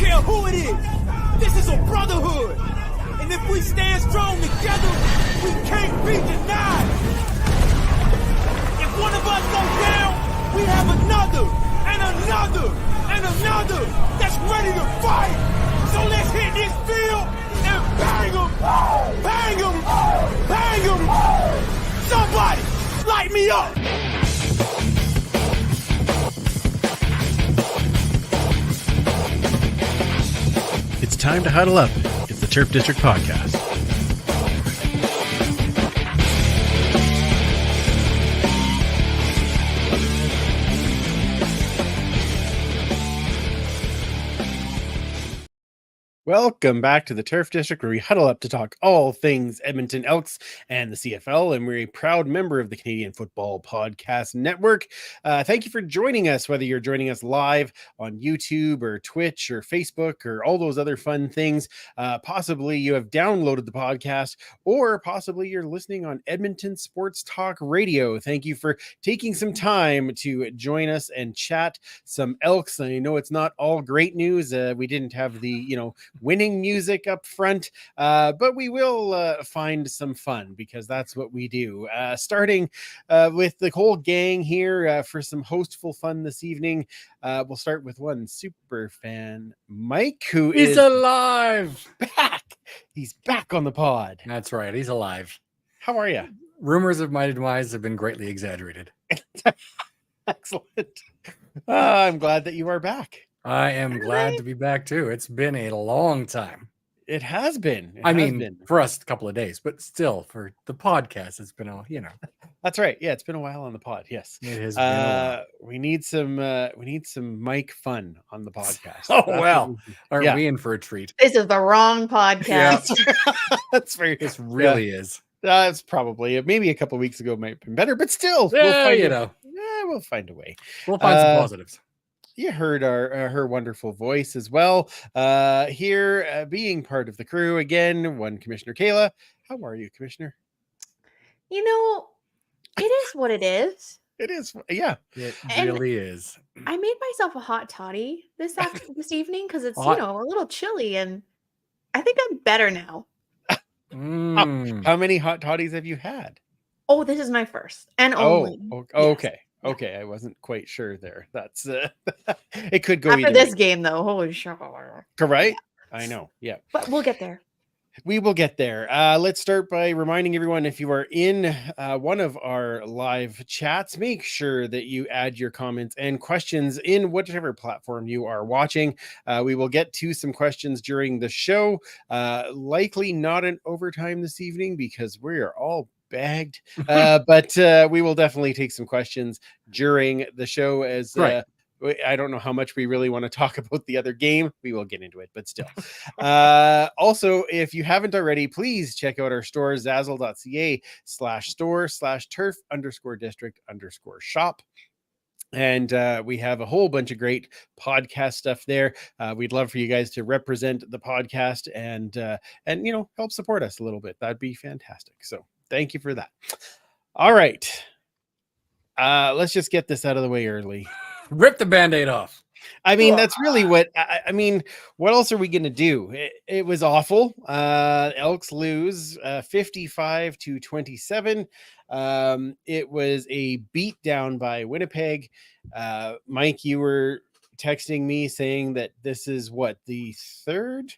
care who it is. This is a brotherhood. And if we stand strong together, we can't be denied. If one of us goes down, we have another, and another, and another that's ready to fight. So let's hit this field and bang them, bang them, bang them. Somebody, light me up. It's time to huddle up. It's the Turf District Podcast. Welcome back to the Turf District, where we huddle up to talk all things Edmonton Elks and the CFL, and we're a proud member of the Canadian Football Podcast Network. Thank you for joining us, whether you're joining us live on YouTube or Twitch or Facebook or all those other fun things. Possibly you have downloaded the podcast, or possibly you're listening on Edmonton Sports Talk Radio. Thank you for taking some time to join us and chat some Elks. I know it's not all great news. We didn't have the, winning music up front, but we will find some fun, because that's what we do. Starting with the whole gang here for some hostful fun this evening. We'll start with one super fan, Mike, who is alive. Back. He's back on the pod. That's right. He's alive. How are you? Rumors of my demise have been greatly exaggerated. Excellent. I'm glad that you are back. I am glad to be back too. It's been a long time. It has been. For us, a couple of days, but still, for the podcast, it's been That's right. Yeah, it's been a while on the pod. Yes, it has been a while. We need some Mike fun on the podcast. Oh well, aren't we in for a treat? This is the wrong podcast. Yeah. That's very. This really is. That's probably maybe a couple of weeks ago might have been better, but still, we'll find a way. We'll find some positives. You heard her wonderful voice as well. Here, being part of the crew again, one Commissioner Kayla. How are you, Commissioner? It is what it is. It is, yeah. It really is. I made myself a hot toddy this evening because it's a little chilly, and I think I'm better now. How many hot toddies have you had? Oh, this is my first and only. Okay. Okay, I wasn't quite sure there. That's it could go After either this way. game, though, holy shit. Right? Yeah, I know. Yeah. but we'll get there. We will get there. Let's start by reminding everyone, if you are in one of our live chats, make sure that you add your comments and questions in whatever platform you are watching. We will get to some questions during the show. Likely not an overtime this evening because we are all bagged. But we will definitely take some questions during the show as Right. I don't know how much we really want to talk about the other game. We will get into it, but still. Also, if you haven't already, please check out our store, zazzle.ca/store/turf_district_shop. And we have a whole bunch of great podcast stuff there. We'd love for you guys to represent the podcast and help support us a little bit. That'd be fantastic. So thank you for that. All right. Let's just get this out of the way early. Rip the Band-Aid off. I mean, that's really what I mean. What else are we going to do? It was awful. Elks lose 55-27. It was a beat down by Winnipeg. Mike, you were texting me saying that this is what, the third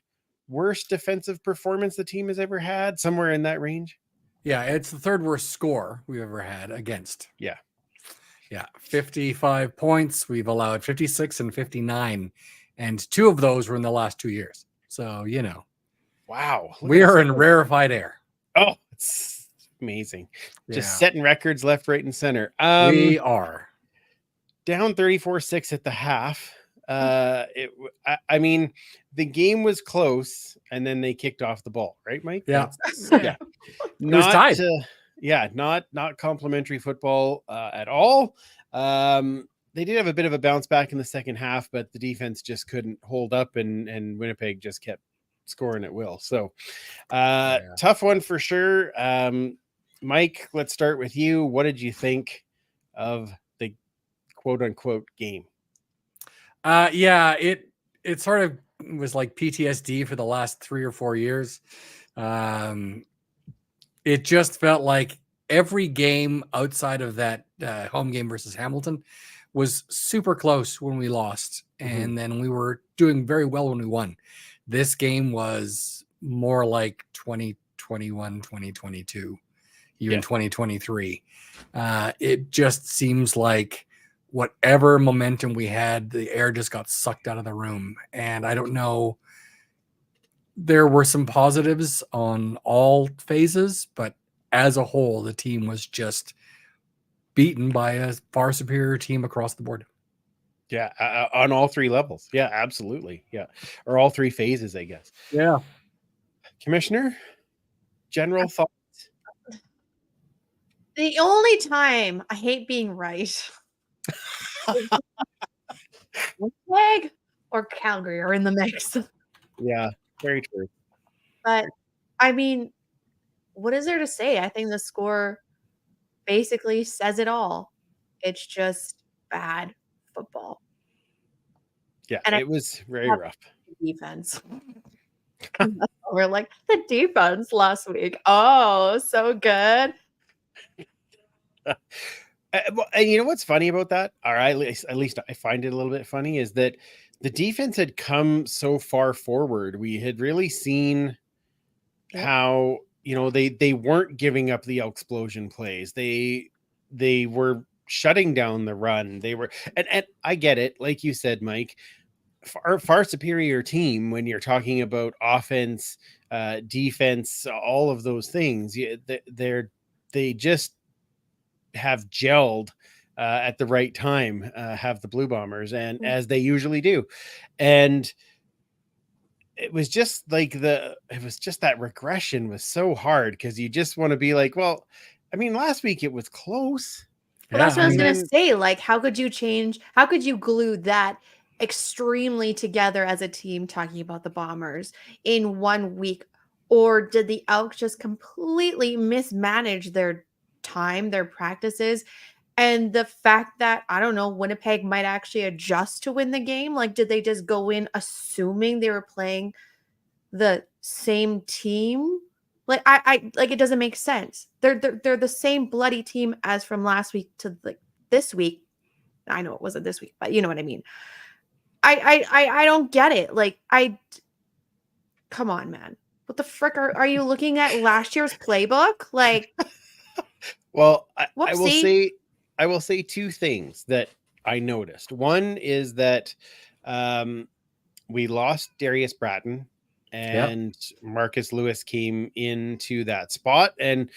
worst defensive performance the team has ever had, somewhere in that range. Yeah, it's the third worst score we've ever had against. Yeah. Yeah, 55 points. We've allowed 56 and 59, and 2 of those were in the last 2 years. So, Wow. We are in rarefied air. Oh, it's amazing. Just Yeah. setting records left, right, and center. We are. Down 34-6 at the half. I mean, the game was close, and then they kicked off the ball, right, Mike? Yeah. Yeah. was tied. Not complimentary football at all. They did have a bit of a bounce back in the second half, but the defense just couldn't hold up, and Winnipeg just kept scoring at will. So tough one for sure. Mike, let's start with you. What did you think of the quote unquote game? It sort of was like PTSD for the last 3 or 4 years. It just felt like every game outside of that home game versus Hamilton was super close when we lost. And then we were doing very well when we won. This game was more like 2021, 2022, even 2023. It just seems like whatever momentum we had, the air just got sucked out of the room. And I don't know. There were some positives on all phases, but as a whole, the team was just beaten by a far superior team across the board. Yeah, on all 3 levels. Yeah, absolutely. Yeah, or all 3 phases, I guess. Yeah. Commissioner, general thoughts? The only time I hate being right. Winnipeg or Calgary are in the mix. Yeah, very true. But I mean, what is there to say? I think the score basically says it all. It's just bad football. Yeah, And it was very rough. Defense. We're like, the defense last week. Oh, so good. And you know what's funny about that? Or at least I find it a little bit funny, is that the defense had come so far forward. We had really seen how, they weren't giving up the explosion plays. They were shutting down the run. They were, and I get it, like you said, Mike, far superior team when you're talking about offense, defense, all of those things. They just have gelled at the right time, have the Blue Bombers, and as they usually do. And it was just like that regression was so hard, because you just want to be like, well, I mean, last week it was close. Well, that's what I was going to say. Like, how could you glue that extremely together as a team, talking about the Bombers in 1 week? Or did the Elks just completely mismanage their time, their practices? And the fact that, I don't know, Winnipeg might actually adjust to win the game. Like, did they just go in assuming they were playing the same team? Like, I like, it doesn't make sense. They're the same bloody team as from last week to like this week. I know it wasn't this week, but you know what I mean. I don't get it. Like, come on, man. What the frick are you looking at last year's playbook? Like, Well, I whoopsie. will say two things that I noticed. One is that we lost Darius Bratton and Marcus Lewis came into that spot. And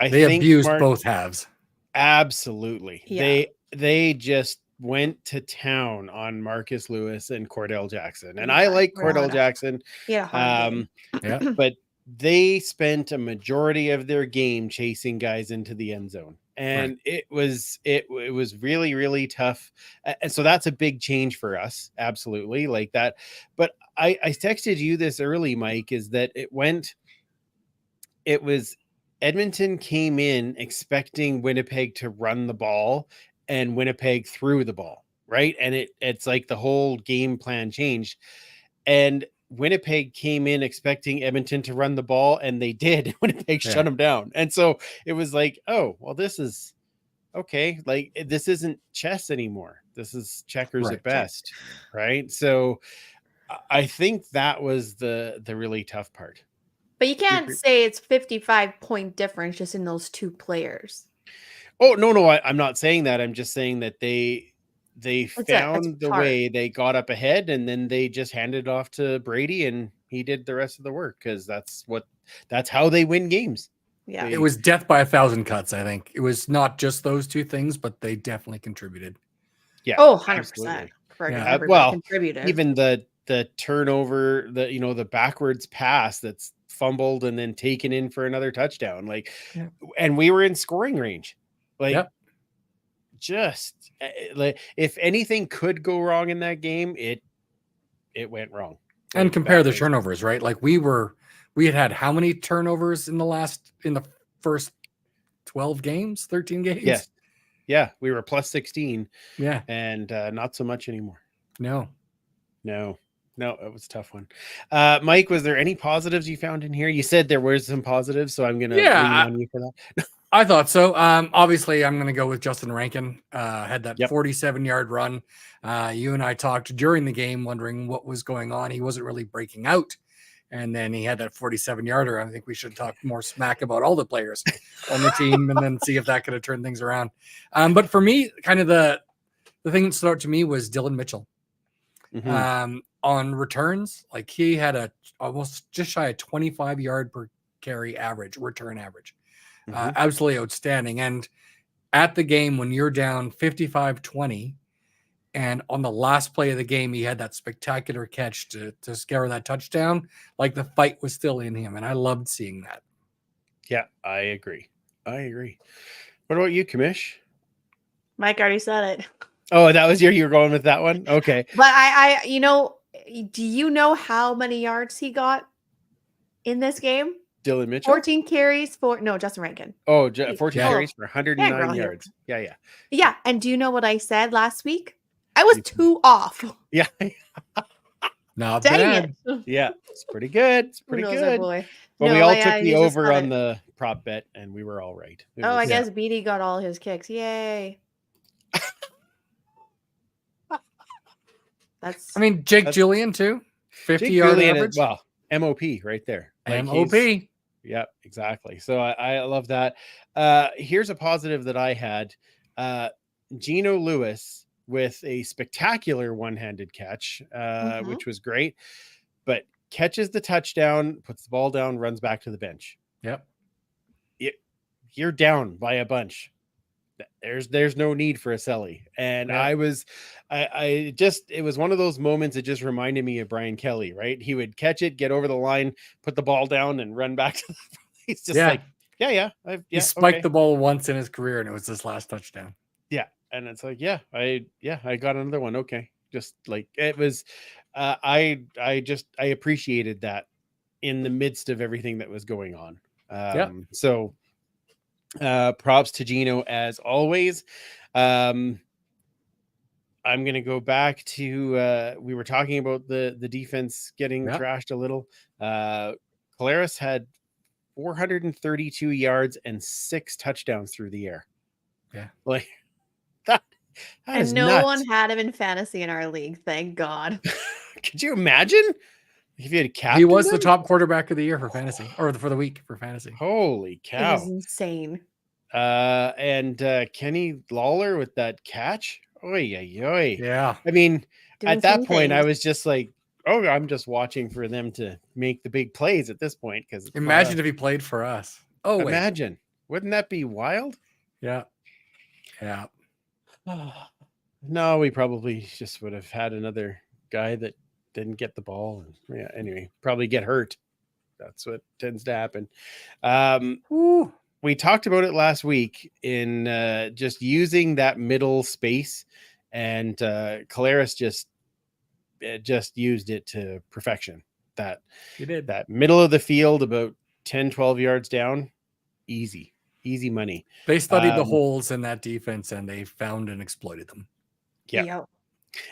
They think abused both halves. Absolutely. Yeah. They just went to town on Marcus Lewis and Cordell Jackson. And I Yeah, like really Cordell hard. Jackson. Yeah, hard game. Yeah. But they spent a majority of their game chasing guys into the end zone. And it was really, really tough. And so that's a big change for us. Absolutely. Like that. But I texted you this early, Mike, is that it was Edmonton came in expecting Winnipeg to run the ball, and Winnipeg threw the ball, right? And it's like the whole game plan changed. And Winnipeg came in expecting Edmonton to run the ball, and they did. Winnipeg shut them down. And so it was like, oh, well, this is okay. Like, this isn't chess anymore. This is checkers at best, right? So I think that was the really tough part. But you can't say it's 55-point difference just in those two players. Oh, no, I'm not saying that. I'm just saying that they found the way. They got up ahead, and then they just handed it off to Brady, and he did the rest of the work, because that's how they win games. Yeah. It was death by 1,000 cuts, I think. It was not just those two things, but they definitely contributed. Yeah. Oh, 100%. Well, contributed. Even the turnover, the backwards pass that's fumbled and then taken in for another touchdown. Like, and we were in scoring range. Like, just like, if anything could go wrong in that game, it went wrong. And compare the turnovers, right? Like, we had how many turnovers in the first 12 games, 13 games? Yes. Yeah, we were plus 16. Yeah. And not so much anymore. No, it was a tough one. Mike, was there any positives you found in here? You said there were some positives, so I'm going to lean on you for that. I thought so. Obviously, I'm going to go with Justin Rankin. Had that 47-yard run. You and I talked during the game wondering what was going on. He wasn't really breaking out. And then he had that 47-yarder. I think we should talk more smack about all the players on the team and then see if that could have turned things around. But for me, kind of the thing that stood out to me was Dylan Mitchell. Mm-hmm. On returns, like, he had almost just shy of 25-yard per carry return average. Mm-hmm. Absolutely outstanding. And at the game, when you're down 55-20, and on the last play of the game, he had that spectacular catch to scare that touchdown. Like, the fight was still in him, and I loved seeing that. Yeah, I agree. What about you, Kamish? Mike already said it. Oh, that was you were going with that one? Okay. But do you know how many yards he got in this game? Dylan Mitchell? 14 carries Justin Rankin. Oh, 14 carries for 109 yards. Yeah. Yeah, and do you know what I said last week? I was 2 off. Yeah. Not bad. Yeah, it's pretty good. It's pretty good. Boy. But we all took the over on the prop bet, and we were all right. I guess BD got all his kicks. Yay. Jake Julian too. 50-yard average. Well, MOP right there. Like, MOP. Yep, exactly. So I love that. Here's a positive that I had. Geno Lewis with a spectacular one-handed catch, which was great, but catches the touchdown, puts the ball down, runs back to the bench. Yep. You're down by a bunch. There's no need for a Selly. And it was one of those moments that just reminded me of Brian Kelly, right? He would catch it, get over the line, put the ball down, and run back to the he's just like, he spiked the ball once in his career, and it was his last touchdown. Yeah. And it's like, I got another one. Okay. Just like, it was, I appreciated that in the midst of everything that was going on. So props to Geno as always. I'm going to go back to, we were talking about the defense getting trashed a little. Collaros had 432 yards and 6 touchdowns through the air. Yeah. Like, That is And no one nuts. had him in fantasy in our league, thank God. Could you imagine if you had captained He was the him? top quarterback of the year for fantasy, or for the week for fantasy. Holy It cow. was insane. And Kenny Lawler with that catch. Oy, oy, oy. Yeah. I mean, Doing at that some point, I things. was just like, oh, I'm just watching for them to make the big plays at this point. Because Imagine if he played for us. Oh, wait. imagine. Wouldn't that be wild? Yeah. Yeah. No, we probably just would have had another guy that didn't get the ball. And yeah, anyway, probably get hurt. That's what tends to happen. Woo. We talked about it last week in just using that middle space, and Caleris just used it to perfection. That He did. that middle of the field, about 10, 12 yards down, easy money. They studied the holes in that defense and they found and exploited them. Yeah. Yep.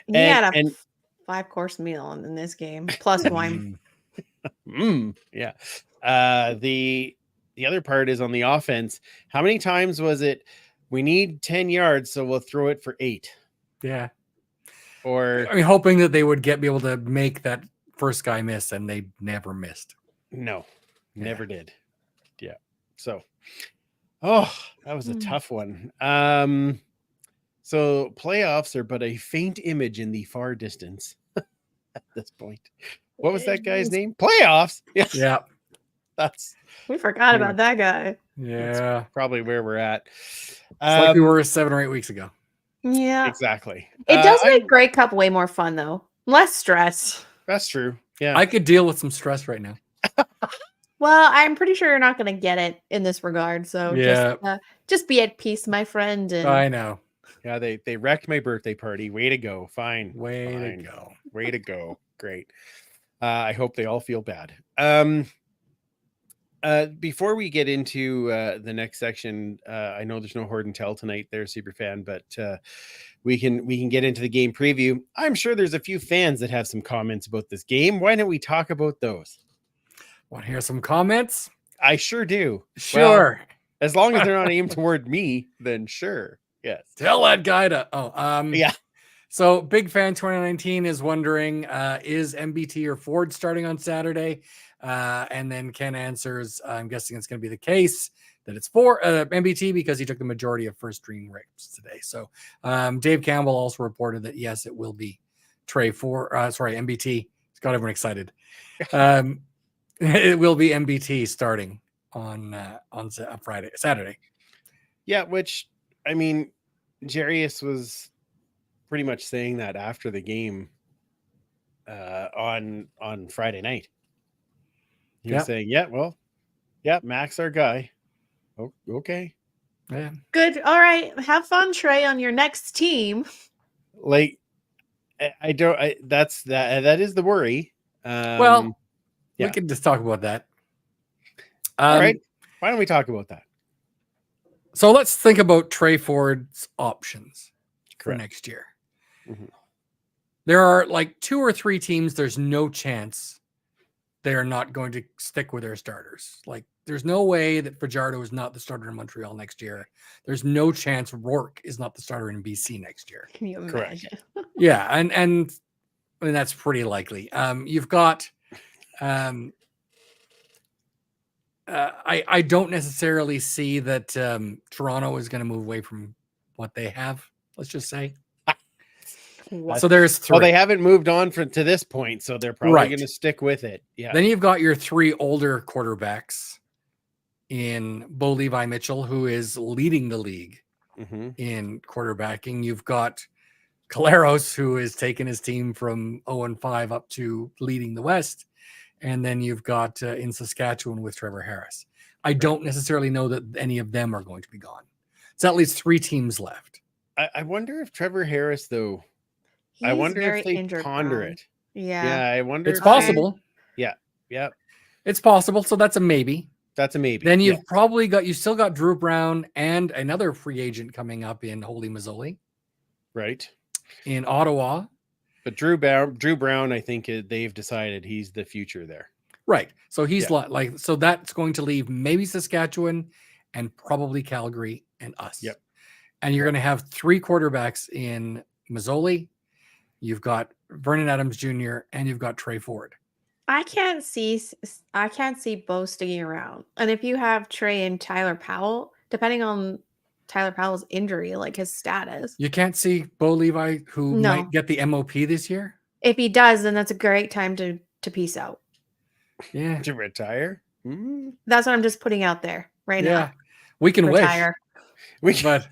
He had a And 5-course meal in this game, plus wine. yeah. The other part is on the offense. How many times was it? We need 10 yards, so we'll throw it for 8. Yeah. Or I mean, hoping that they would be able to make that first guy miss, and they never missed. no, never did. Yeah. So, oh, that was a tough one. So playoffs are but a faint image in the far distance at this point. What was that guy's name? Playoffs. Yeah. Yeah. We forgot about that guy. Yeah. Probably where we're at. It's like we were 7 or 8 weeks ago. Yeah. Exactly. It does make Grey Cup way more fun, though. Less stress. That's true. Yeah. I could deal with some stress right now. Well, I'm pretty sure you're not going to get it in this regard. So Yeah. just be at peace, my friend. And I know. Yeah, they wrecked my birthday party. Way to go. Fine. Way Fine. to go. Way to go. Great. I hope they all feel bad. Before we get into the next section, I know there's no Horde and Tell tonight there, Superfan, but we can get into the game preview. I'm sure there's a few fans that have some comments about this game. Why don't we talk about those? Want to hear some comments? I sure do. Sure. Well, as long as they're not aimed toward me, then sure. Yes. Tell that guy to. Yeah. So Big Fan 2019 is wondering, is MBT or Ford starting on Saturday? And then Ken answers, I'm guessing it's going to be the case that it's for MBT because he took the majority of first string reps today. So Dave Campbell also reported that, yes, it will be MBT. It's got everyone excited. It will be MBT starting on Saturday. Yeah, which, I mean, Jarius was pretty much saying that after the game on Friday night. He was saying, Mac's our guy. Oh, okay. Yeah. good. All right. Have fun, Trey, on your next team. Like, that is the worry. We can just talk about that. All right. Why don't we talk about that? So let's think about Trey Ford's options for next year. Mm-hmm. There are like 2 or 3 teams. There's no chance they are not going to stick with their starters. Like, there's no way that Fajardo is not the starter in Montreal next year. There's no chance Rourke is not the starter in BC next year. Can you imagine? Yeah, and I mean that's pretty likely. You've got I don't necessarily see that Toronto is going to move away from what they have. Let's just say. So there's 3. Well, they haven't moved on to this point, so they're probably going to stick with it. Yeah. Then you've got your 3 older quarterbacks in Bo Levi Mitchell, who is leading the league in quarterbacking. You've got Caleros, who has taken his team from 0-5 up to leading the West. And then you've got in Saskatchewan with Trevor Harris. I don't necessarily know that any of them are going to be gone. It's at least 3 teams left. I wonder if Trevor Harris, though, He's I wonder very if they injured ponder prone. it. Yeah. I wonder. It's possible. Yeah. It's possible. So that's a maybe. That's a maybe. Then you've probably got, you still got Drew Brown and another free agent coming up in Holy Mazzoli. Right. In Ottawa. But Drew Brown, I think they've decided he's the future there. Right. So he's so that's going to leave maybe Saskatchewan and probably Calgary and us. Yep. And you're going to have 3 quarterbacks in Mazzoli. You've got Vernon Adams Jr. and you've got Trey Ford. I can't see Bo sticking around. And if you have Trey and Tyler Powell, depending on Tyler Powell's injury, like his status. You can't see Bo Levi, who No. might get the MOP this year? If he does, then that's a great time to peace out. Yeah. To retire? That's what I'm just putting out there right now. We can Retire. We wish. But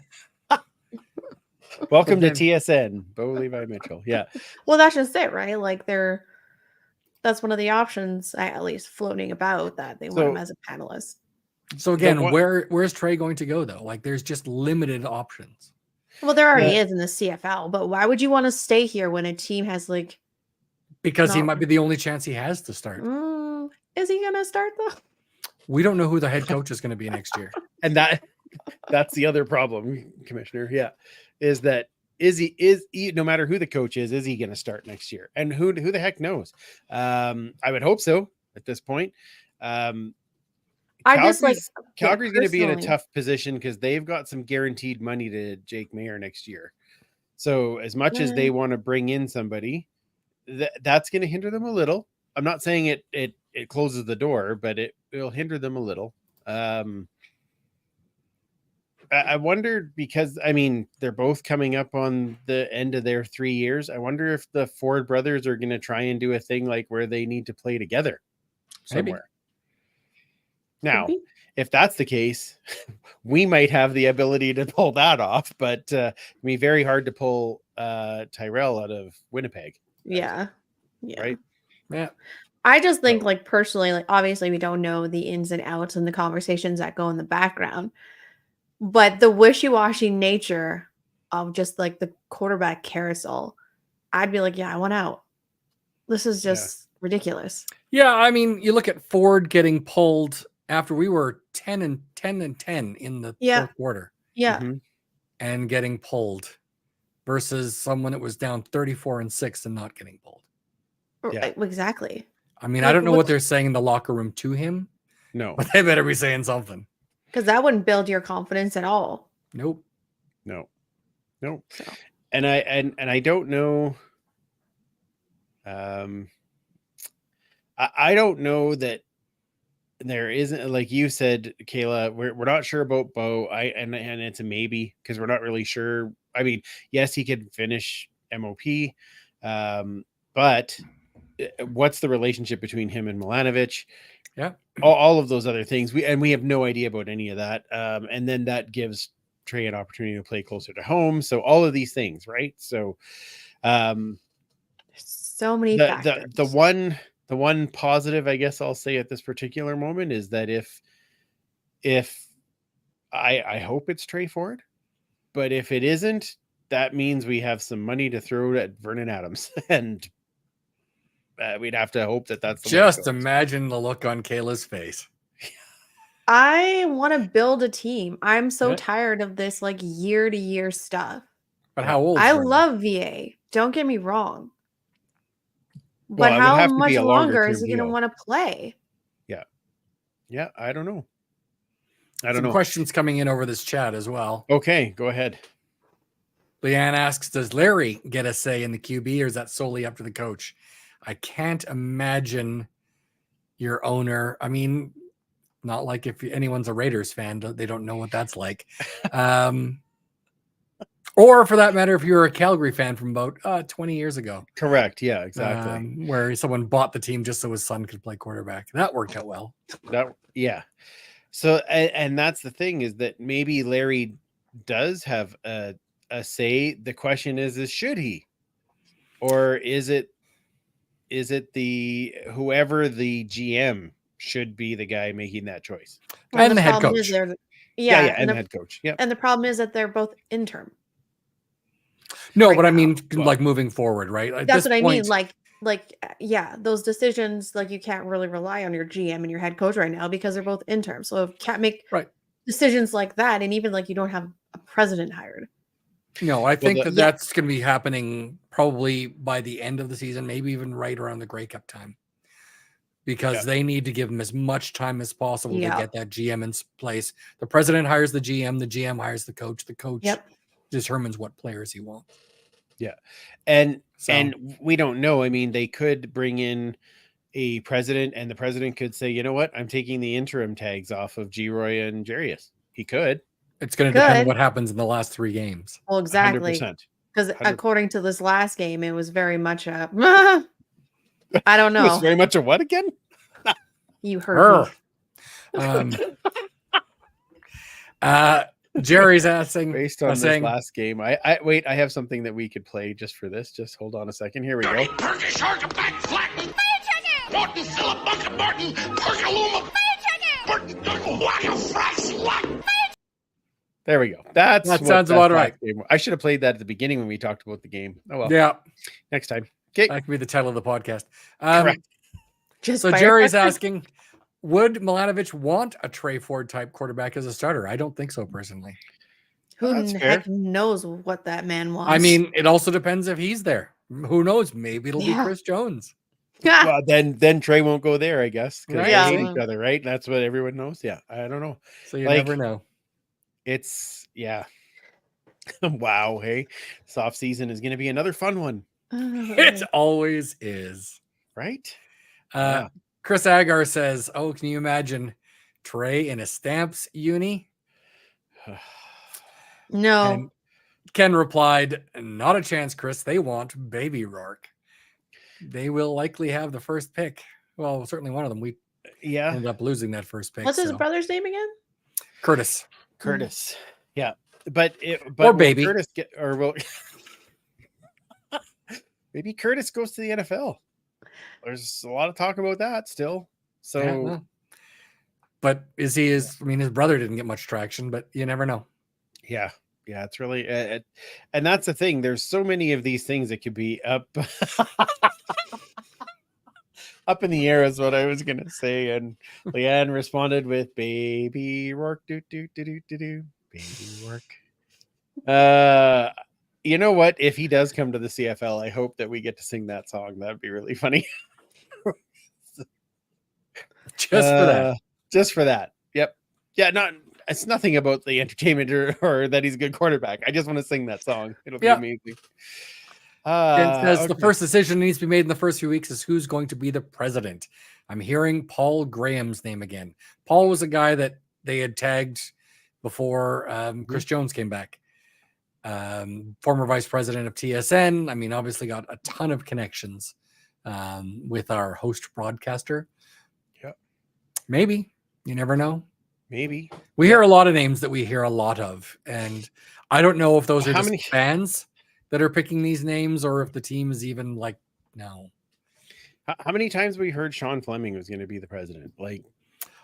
welcome to then- TSN, Bo Levi Mitchell. Yeah. Well, that's just it, right? Like that's one of the options at least floating about that they want him as a panelist. So again, where's Trey going to go though? Like there's just limited options. Well, there already is in the CFL, but why would you want to stay here when a team has like? Because he might be the only chance he has to start. Is he going to start though? We don't know who the head coach is going to be next year. And that's the other problem, Commissioner. Yeah. Is that is he no matter who the coach is he going to start next year? And who the heck knows? I would hope so at this point. Calgary's going to be in a tough position because they've got some guaranteed money to Jake Mayer next year. So as much as they want to bring in somebody, that's going to hinder them a little. I'm not saying it closes the door, but it'll hinder them a little. I wonder because they're both coming up on the end of their 3 years. I wonder if the Ford brothers are going to try and do a thing like where they need to play together somewhere. Now, if that's the case, we might have the ability to pull that off, but it'd be very hard to pull Tyrell out of Winnipeg. Yeah. Right. Yeah. I just think like personally, like obviously we don't know the ins and outs and the conversations that go in the background, but the wishy-washy nature of just like the quarterback carousel, I'd be like, yeah, I want out. This is just ridiculous. Yeah. You look at Ford getting pulled after we were 10 and 10 in the fourth quarter. Yeah. Mm-hmm. And getting pulled versus someone that was down 34-6 and not getting pulled. Yeah. Exactly. I don't know what they're saying in the locker room to him. No. But they better be saying something. Because that wouldn't build your confidence at all. Nope. No. So. And I don't know. I don't know that there isn't, like you said, Kayla, we're not sure about Bo. And it's a maybe because we're not really sure. Yes, he could finish MOP, but what's the relationship between him and Milanovic? Yeah, all of those other things. We have no idea about any of that. And then that gives Trey an opportunity to play closer to home. So all of these things, right? So, so many factors. The one positive, I guess I'll say at this particular moment is that if I hope it's Trey Ford, but if it isn't, that means we have some money to throw at Vernon Adams, and we'd have to hope that's the just imagine the look on Kayla's face. I want to build a team. I'm so tired of this like year to year stuff. But how old? I love VA. Don't get me wrong. But how much longer is he going to want to play? Yeah. Yeah. I don't know. Some questions coming in over this chat as well. Okay, go ahead. Leanne asks, does Larry get a say in the QB or is that solely up to the coach? I can't imagine your owner. Not like if anyone's a Raiders fan, they don't know what that's like. Or for that matter, if you're a Calgary fan from about 20 years ago. Correct. Yeah, exactly. Where someone bought the team just so his son could play quarterback. That worked out well. Yeah. So, and that's the thing is that maybe Larry does have a say. The question is should he? Or is it the whoever the GM should be the guy making that choice? And the head coach. And the head coach. Yeah. And the problem is that they're both interim. No, right, but like moving forward, right? At that's what I mean. Like, those decisions, like you can't really rely on your GM and your head coach right now because they're both interim. So you can't make decisions like that. And even like you don't have a president hired. No, I think that's going to be happening probably by the end of the season, maybe even right around the Grey Cup time. Because they need to give him as much time as possible to get that GM in place. The president hires the GM hires the coach determines what players he wants. And So and we don't know. I mean, they could bring in a president, and the president could say, you know what, I'm taking the interim tags off of G-Roy and Jarius. He could. it's going to depend on Good. what happens in the last 3 games. Well, exactly. 100%. Because 100%. according to this last game, it was very much a. I don't It was know. very much a what again? You heard me. Jerry's asking, Based on this saying, last game, I wait. I have something that we could play just for this. Just hold on a second. Here we go. Turkey shark a back flatten. Martin Phillip Bucket Martin. Perkaluma. Martin Whack a frack slack. There we go. That sounds about right. I should have played that at the beginning when we talked about the game. Oh well. yeah, Next time. Okay. that could be the title of the podcast. Correct. Just So fire Jerry's question. asking, would Milanovic want a Trey Ford type quarterback as a starter? I don't think so personally. Who That's the fair. heck knows what that man wants? I mean, it also depends if he's there. Who knows? Maybe it'll be Yeah. Chris Jones. Well, then Trey won't go there, I guess. Because Right. they Yeah. hate each other, right? That's what everyone knows. Yeah. I don't know. So you Like- never know. It's wow. Hey, this off season is going to be another fun one, It always is. right? Chris Agar says, "Oh, can you imagine Trey in a Stamps uni?" no. And Ken replied, "Not a chance, Chris. They want Baby Rourke. They will likely have the first pick. Well, certainly one of them. We Yeah. ended up losing that first pick. What's his so. brother's name again? Curtis. Curtis. Yeah. But Or will Baby. Curtis get, or will maybe Curtis goes to the NFL. There's a lot of talk about that still. So Yeah, well. But is he his? I mean, his brother didn't get much traction, but you never know. yeah, it's really and that's the thing. There's so many of these things that could be up up in the air is what I was gonna say. And Leanne responded with Baby Rourke, do do do do do do, Baby Rourke. You know what? If he does come to the CFL, I hope that we get to sing that song. That'd be really funny. Just for that. Just for that. Yep. Yeah, it's nothing about the entertainment or that he's a good quarterback. I just want to sing that song. It'll be Yeah. amazing. It says the Okay. first decision that needs to be made in the first few weeks is who's going to be the president. I'm hearing Paul Graham's name again. Paul was a guy that they had tagged before Chris Jones came back. Former vice president of TSN. I mean, obviously got a ton of connections with our host broadcaster. Yep. Maybe. You never know. Maybe. We hear a lot of names that we hear a lot of. And I don't know if those are How just many- fans that are picking these names or if the team is even like, no. How many times we heard Sean Fleming was going to be the president? Like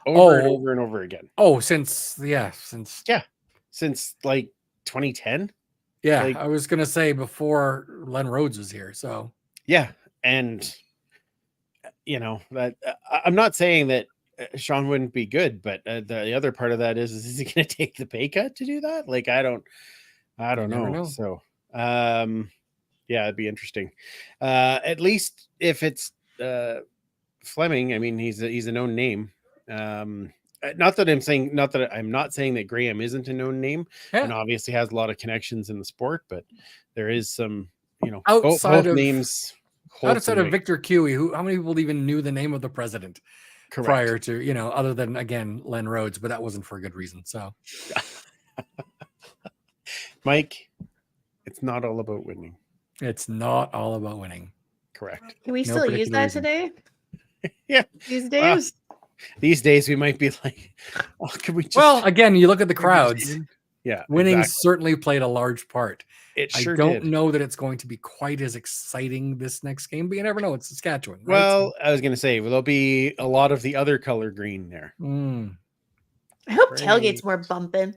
over and Oh. over and over again. Oh, since Since like 2010. yeah, Like- I was gonna say before Len Rhodes was here. So Yeah. And that I'm not saying that Sean wouldn't be good, but the other part of that is he going to take the pay cut to do that? Like, I don't never know. know. So, yeah, it'd be interesting. At least if it's Fleming, I mean, he's a known name. Not that I'm not saying that Graham isn't a known name, and yeah, obviously has a lot of connections in the sport, but there is some, Outside both of- names. hold outside some of weight. Victor Cuey, how many people even knew the name of the president Correct. prior to other than again Len Rhodes, but that wasn't for a good reason. So Mike, it's not all about winning. it's not all about winning. Correct. Can we No still use particular that reason. today? Yeah. These days? These days we might be like, oh, could we just Well, again, you look at the crowds. Yeah, Winning exactly. certainly played a large part. It sure I don't did. know that it's going to be quite as exciting this next game, but you never know. It's Saskatchewan. Right? Well, I was gonna say, there'll be a lot of the other color green there. I hope Great. tailgates were bumping.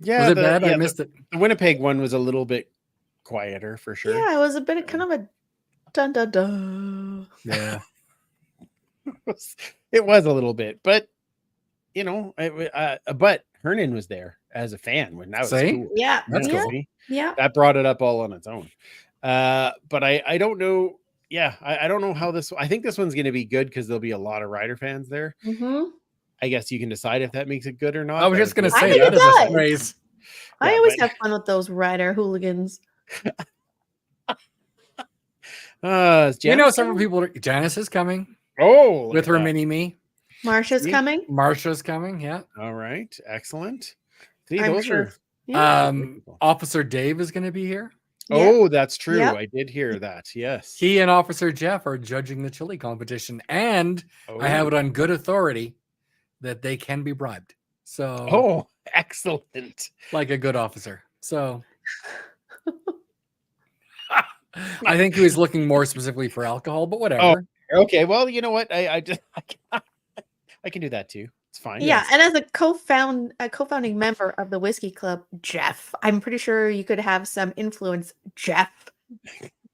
Yeah, was it bad? I yeah, missed it. the Winnipeg one was a little bit quieter for sure. Yeah, it was a bit of kind of a dun dun dun. Yeah. It was a little bit, but but Hernan was there as a fan when that was See? cool. Yeah, That's yeah, cool. See? yeah. That brought it up all on its own. But I don't know. Yeah, I don't know how this. I think this one's going to be good because there'll be a lot of Rider fans there. Mm-hmm. I guess you can decide if that makes it good or not. I was just going to I say think that it is a does. phrase. I Yeah, always but- have fun with those Rider hooligans. Is You know, Janice several coming? people. Janice is coming Oh, look with at her that. mini me. Marsha's See? coming. Marsha's coming. Yeah. All right, excellent. See, I'm those sure. are. Yeah. Officer Dave is going to be here. Yep. Oh, that's true. Yep. I did hear that. Yes. He and Officer Jeff are judging the chili competition, and I have it on good authority that they can be bribed. So, Oh, excellent. like a good officer. So, I think he was looking more specifically for alcohol, but whatever. Okay. Well, you know what? I just I can do that too. It's fine. Yeah, and as a co-founding member of the Whiskey Club, Jeff, I'm pretty sure you could have some influence. Jeff,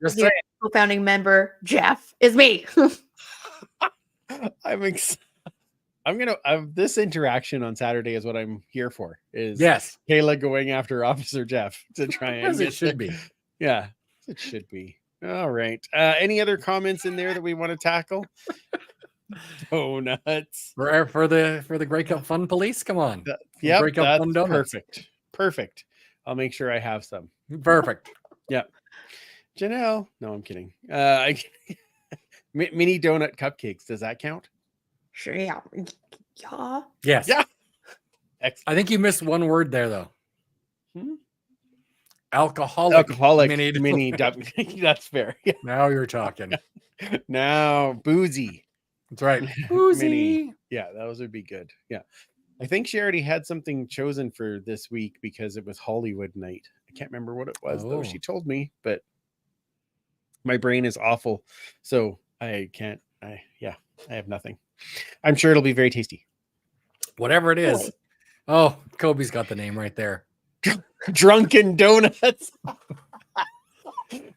Just the saying. co-founding member, Jeff, is me. I'm gonna this interaction on Saturday is what I'm here for. Is Yes, Kayla going after Officer Jeff to try and as it get should be. Yeah, it should be. All right. Any other comments in there that we want to tackle? Donuts. For the Grey Cup Fun Police, come on. Yep, Grey Cup that's Fun donuts. Perfect. I'll make sure I have some. Perfect. Yep. Janelle. No, I'm kidding. Mini donut cupcakes. Does that count? Sure, yeah. Yeah. Yes. Yeah. I think you missed one word there, though. Hmm? Alcoholic mini that's fair. Yeah. Now you're talking. Now boozy. That's right. Mini. Boozy. Yeah, those would be good. Yeah. I think she already had something chosen for this week because it was Hollywood night. I can't remember what it was though. Oh. She told me, but my brain is awful. So I can't I have nothing. I'm sure it'll be very tasty. Whatever it is. Boy. Oh, Kobe's got the name right there. Drunken donuts.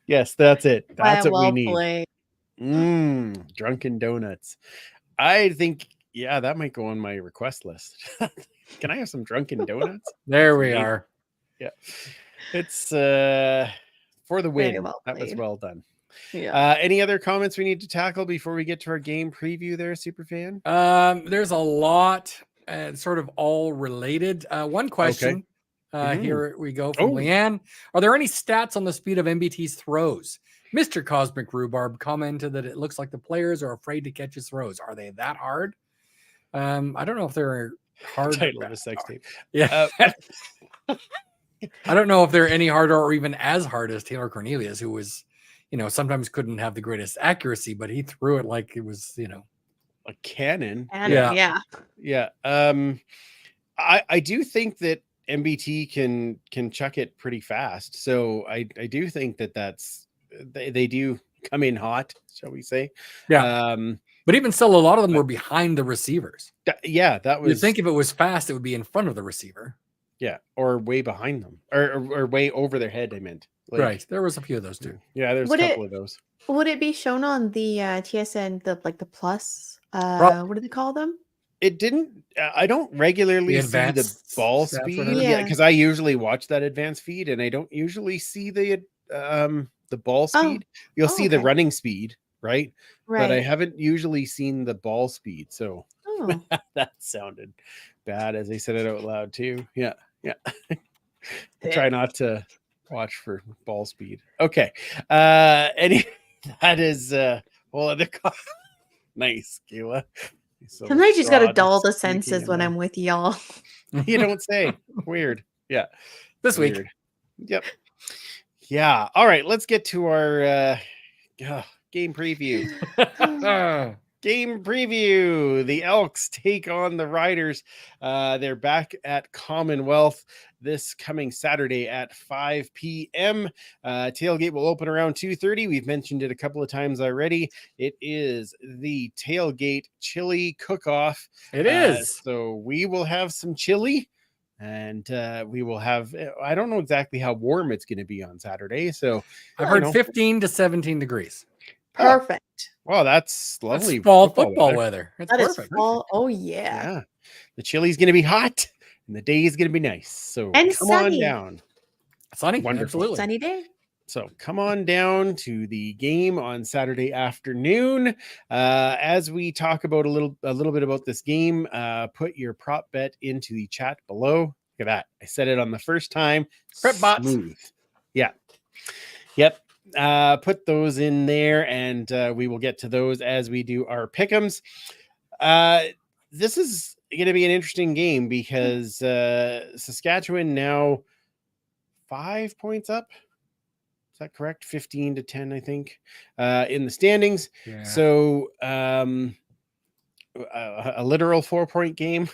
Yes, that's it. That's what we Well need. played. Drunken donuts. I think, yeah, that might go on my request list. Can I have some drunken donuts? There we Amazing. are. Yeah. It's for the Very win. well That was played. well done. Yeah. Any other comments we need to tackle before we get to our game preview there, Superfan? There's a lot, sort of all related. One question. Here we go from Oh. Leanne. Are there any stats on the speed of MBT's throws? Mr. Cosmic Rhubarb commented that it looks like the players are afraid to catch his throws. Are they that hard? I don't know if they're hard. Title of a sex tape. Yeah. I don't know if they're any harder or even as hard as Taylor Cornelius, who was, sometimes couldn't have the greatest accuracy, but he threw it like it was, A cannon. And Yeah. yeah. Yeah. I do think that MBT can chuck it pretty fast. So I do think that's they do come in hot, shall we say? Yeah. But even still, a lot of them were behind the receivers. That was. You'd think if it was fast, it would be in front of the receiver. Yeah, or way behind them, or way over their head. I meant. Right. There was a few of those too. Yeah, there's a couple of those. Would it be shown on the TSN, the plus? What do they call them? It didn't. I don't regularly see the advanced ball stats, speed. whatever? Yeah, because I usually watch that advanced feed, and I don't usually see the ball speed. You'll see the okay. running speed, right? Right. But I haven't usually seen the ball speed. So Oh. that sounded bad as I said it out loud too. Yeah. Try not to watch for ball speed. Okay. That is whole other nice, Kayla. So Sometimes you just got to broad dull the speaking senses in when there. I'm with y'all. You don't say. Weird. Yeah. This week. Weird. Yep. Yeah. All right. Let's get to our game preview. Game preview. The Elks take on the Riders. They're back at Commonwealth this coming Saturday at 5 p.m. Tailgate will open around 2:30. We've mentioned it a couple of times already. It is the Tailgate Chili Cook-Off. It is. So we will have some chili. And we will have, I don't know exactly how warm it's going to be on Saturday. So I've heard 15 to 17 degrees. Perfect. Well, that's lovely. That's fall football weather. It's That is perfect. fall. Oh yeah. Yeah. The chili's going to be hot and the day is going to be nice. So And come sunny. on down. Sunny. Wonderful. Absolutely. Sunny day. So come on down to the game on Saturday afternoon. As we talk about a little bit about this game, put your prop bet into the chat below. at that. I said it on the first time. Prep bots. Smooth. Yeah. Yep. Put those in there, and we will get to those as we do our pick'ems. This is going to be an interesting game because Saskatchewan now 5 points up. Is that correct? 15-10, I think, in the standings. Yeah. So a literal 4-point game.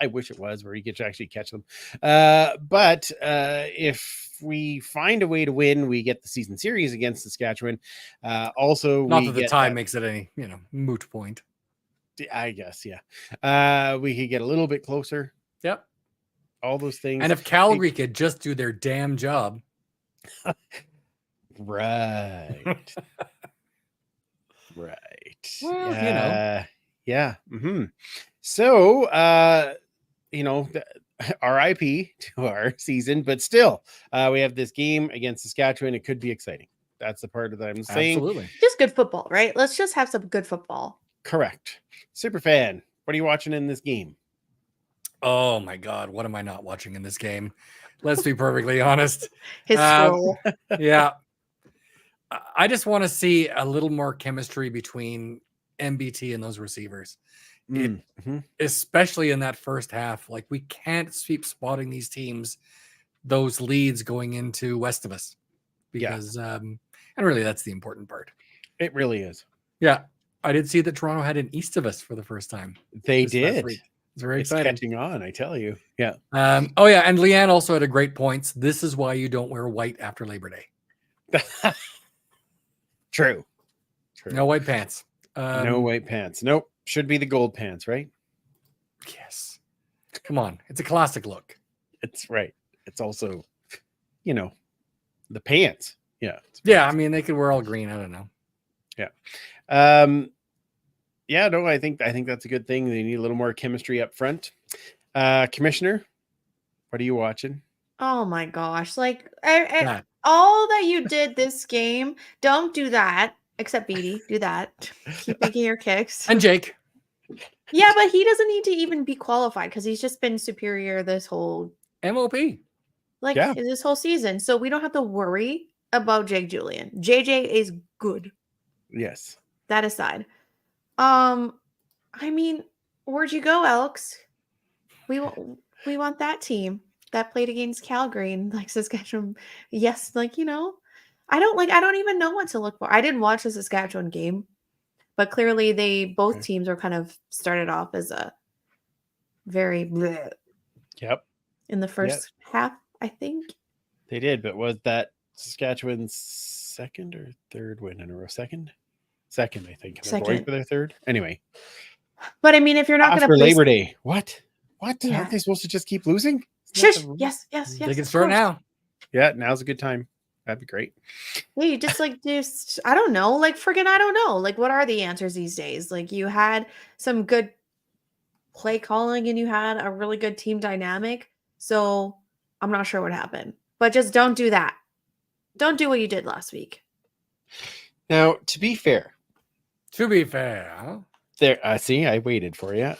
I wish it was where you could actually catch them. But if we find a way to win, we get the season series against Saskatchewan. Also, Not we that the get tie makes it any, moot point. I guess, yeah. We could get a little bit closer. Yep. All those things. And if Calgary could just do their damn job. Right. Right. Well, Yeah. So, RIP to our season, but still, we have this game against Saskatchewan. It could be exciting. That's the part that I'm saying. Absolutely. Just good football, right? Let's just have some good football. Correct. Superfan, what are you watching in this game? Oh my God, what am I not watching in this game? Let's be perfectly honest. His scroll. Yeah. I just want to see a little more chemistry between MBT and those receivers. Especially in that first half. Like, we can't keep spotting these teams, those leads going into west of us. Because and really that's the important part. It really is. Yeah. I did see that Toronto had an east of us for the first time. They did. It's very exciting. Catching on, I tell you. Yeah. Oh yeah, and Leanne also had a great points. This is why you don't wear white after Labor Day. True. No white pants. No white pants. Nope. Should be the gold pants, right? Yes. Come on. It's a classic look. It's right. It's also, the pants. Yeah. Yeah, I mean, they could wear all green. I don't know. Yeah. Yeah, no, I think that's a good thing. They need a little more chemistry up front. Commissioner, what are you watching? Oh my gosh. Like all that you did this game, don't do that. Except Beatty, do that. Keep making your kicks. And Jake. Yeah, but he doesn't need to even be qualified because he's just been superior this whole MOP. This whole season. So we don't have to worry about Jake Julian. JJ is good. Yes. That aside. I mean, where'd you go, Elks? We want that team that played against Calgary and Saskatchewan. Yes, I don't even know what to look for. I didn't watch the Saskatchewan game, but clearly both teams are kind of started off as a very bleh. Yep. In the first half, I think. They did, but was that Saskatchewan's second or third win in a row? Second, I think. Am I going for their third? Anyway. But I mean, if you're not going to after Labor Day, what? Yeah. Aren't they supposed to just keep losing? Shush. Yes. They can start now. Yeah, now's a good time. That'd be great. Yeah, you just I don't know. I don't know. What are the answers these days? You had some good play calling and you had a really good team dynamic. So I'm not sure what happened. But just don't do that. Don't do what you did last week. Now, to be fair. There, see, I waited for you.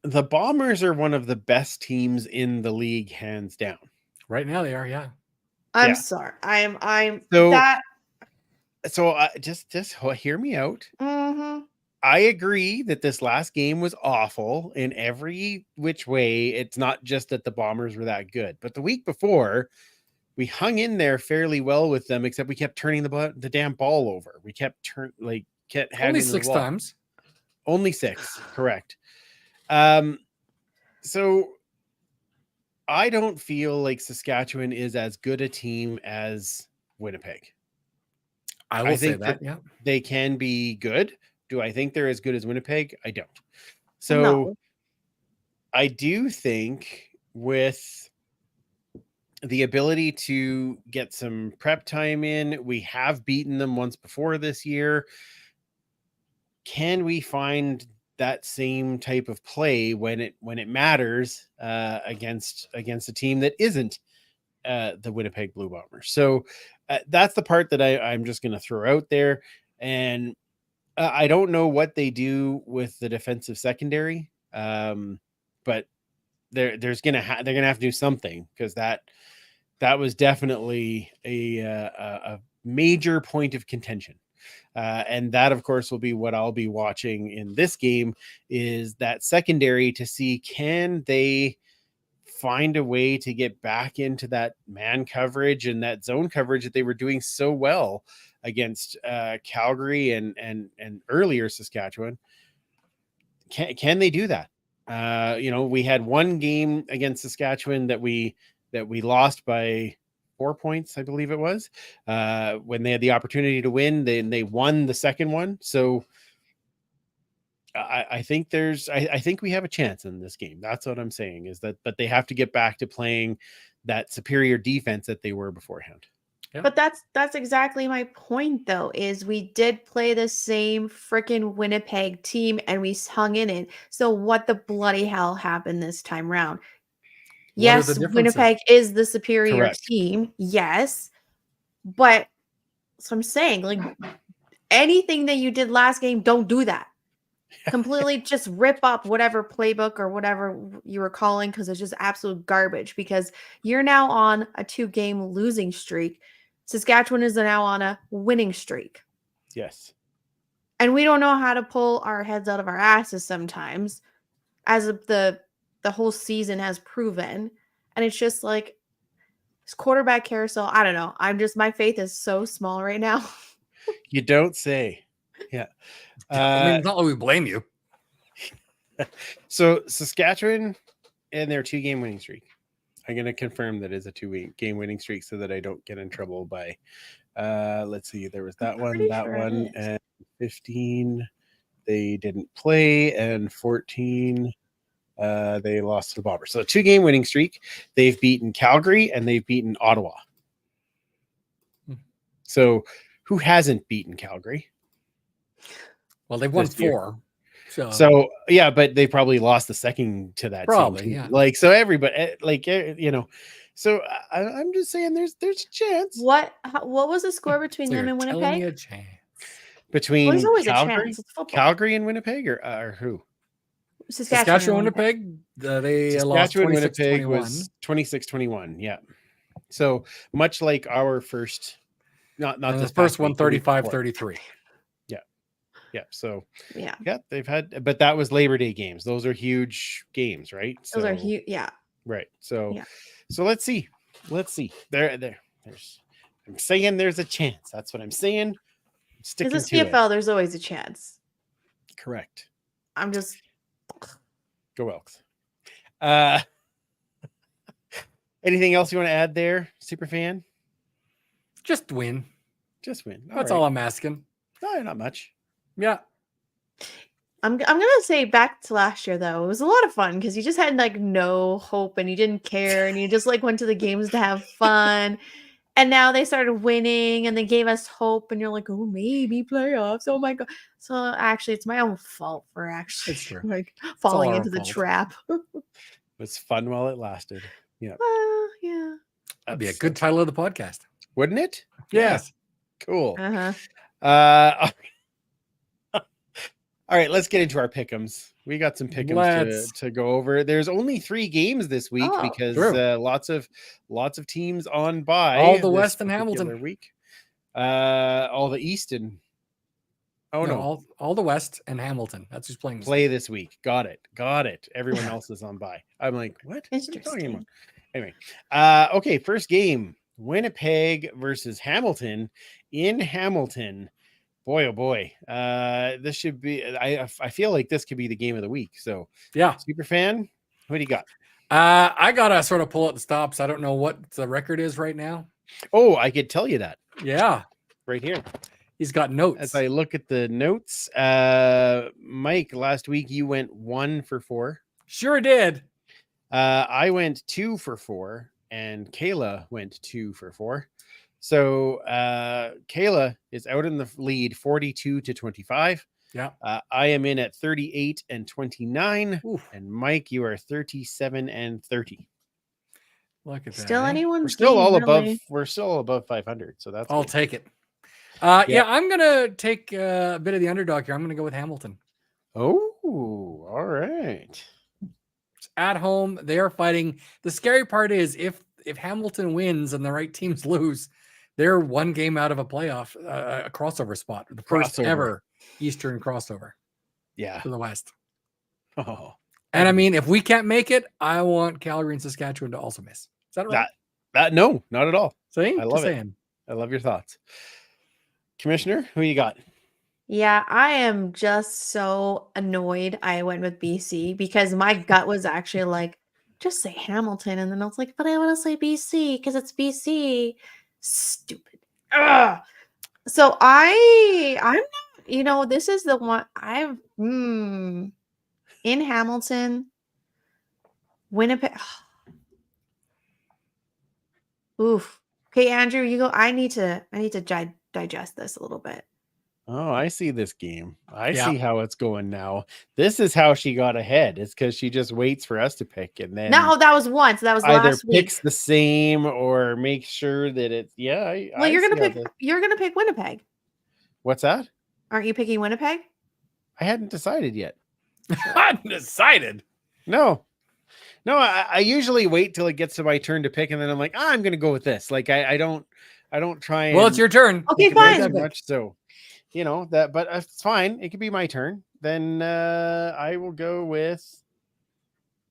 The Bombers are one of the best teams in the league, hands down. Right now they are, yeah. I'm sorry. I'm so that. So just hear me out. Mm-hmm. I agree that this last game was awful in every which way. It's not just that the Bombers were that good, but the week before we hung in there fairly well with them, except we kept turning the damn ball over. We kept kept having only 6 times. Only 6, correct. So I don't feel like Saskatchewan is as good a team as Winnipeg. I will say that, yeah. They can be good. Do I think they're as good as Winnipeg? I don't. So No. I do think with the ability to get some prep time in, we have beaten them once before this year. Can we find that same type of play when it matters against a team that isn't the Winnipeg Blue Bombers? So that's the part that I'm just going to throw out there. And I don't know what they do with the defensive secondary, but they're gonna have to do something, because that was definitely a major point of contention. And that, of course, will be what I'll be watching in this game, is that secondary, to see, can they find a way to get back into that man coverage and that zone coverage that they were doing so well against Calgary and earlier Saskatchewan. Can they do that? We had one game against Saskatchewan that we lost by 4 points, I believe it was, when they had the opportunity to win. They won the second one. So I think I think we have a chance in this game. That's what I'm saying, is that, but they have to get back to playing that superior defense that they were beforehand. Yeah. But that's exactly my point, though, is we did play the same freaking Winnipeg team and we hung in it. So what the bloody hell happened this time round? Yes, Winnipeg is the superior team. Yes. But so I'm saying, like, anything that you did last game, don't do that. Completely just rip up whatever playbook or whatever you were calling, because it's just absolute garbage, because you're now on a 2-game losing streak. Saskatchewan is now on a winning streak. Yes. And we don't know how to pull our heads out of our asses sometimes, as the whole season has proven. And it's just like this quarterback carousel. I don't know. My faith is so small right now. You don't say. Yeah. I mean, it's not like we blame you. So Saskatchewan and their 2-game winning streak. I'm going to confirm that is a 2-game winning streak so that I don't get in trouble by, let's see, there was that one, and 15 they didn't play, and 14 they lost to the Bombers. So 2-game winning streak. They've beaten Calgary and they've beaten Ottawa. So who hasn't beaten Calgary? Well, they've won 4. So yeah, but they probably lost the second to that. Probably, team. yeah. Like, so everybody, so I'm just saying there's a chance. What was the score between them and Winnipeg? Me a chance. Between there's always Calgary, a chance. It's football. Calgary and Winnipeg, or who? Saskatchewan, Winnipeg. They lost 26-21. Winnipeg was 26-21. Yeah. So much like our first, not the this first one, 35-33. Yeah. So yeah, they've had, but that was Labor Day games. Those are huge games, right? Those are huge. Yeah. Right. So, so let's see. There's. I'm saying there's a chance. That's what I'm saying. Sticking Because to the CFL, it. there's always a chance. Correct. I'm just go Elks. Anything else you want to add there, super fan? Just win. That's all I'm asking. No, not much. Yeah. I'm gonna say back to last year, though. It was a lot of fun because you just had like no hope and you didn't care and you just like went to the games to have fun. And now they started winning and they gave us hope, and you're like, oh, maybe playoffs. Oh my god. So actually it's my own fault for actually like falling into the trap. It was fun while it lasted. Yeah. Yeah. That'd be a good title of the podcast. Wouldn't it? Yes. Yeah. Cool. Uh-huh. All right, let's get into our pick'ems. We got some pick'ems to go over. There's only 3 games this week because lots of teams on bye. All the West and Hamilton week. All the East and all the West and Hamilton. That's who's playing. This week. Got it. Everyone else is on bye. I'm like, what? What are you talking about? Anyway, okay. First game: Winnipeg versus Hamilton in Hamilton. Boy, oh boy, this should be. I feel like this could be the game of the week. So yeah, super fan, what do you got? I gotta sort of pull out the stops. I don't know what the record is right now. Oh, I could tell you that. Yeah, right here. He's got notes. As I look at the notes, Mike, last week you went 1 for 4. Sure did. I went 2 for 4, and Kayla went 2 for 4. So Kayla is out in the lead 42-25. Yeah. I am in at 38-29. Oof. And Mike, you are 37-30. Look at that. Still anyone's we're still game, all really. we're still above 500. So that's I'll take it. Yeah, I'm gonna take a bit of the underdog here. I'm gonna go with Hamilton. Oh, all right. at home. They are fighting. The scary part is if Hamilton wins and the right teams lose, they're one game out of a playoff, a crossover spot, the first ever Eastern crossover. Yeah. To the West. Oh, and I mean, if we can't make it, I want Calgary and Saskatchewan to also miss. Is that right? That no, not at all. See, I love it. I love your thoughts. Commissioner, who you got? Yeah, I am just so annoyed I went with BC because my gut was actually like, just say Hamilton. And then I was like, but I want to say BC because it's BC. Stupid. Ugh. So I'm not, this is the one in Hamilton, Winnipeg. Oof. Okay, Andrew, you go. I need to digest this a little bit. Oh, I see this game. I see how it's going now. This is how she got ahead. It's because she just waits for us to pick, and then No, that was once. That was either last week. picks the same or makes sure that it's Well, you're gonna pick Winnipeg. What's that? Aren't you picking Winnipeg? I hadn't decided yet. Undecided. No, I usually wait till it gets to my turn to pick, and then I'm like, I'm gonna go with this. Like I don't try. And well, it's your turn. Okay, fine. Much so. That, but it's fine. It could be my turn. Then I will go with.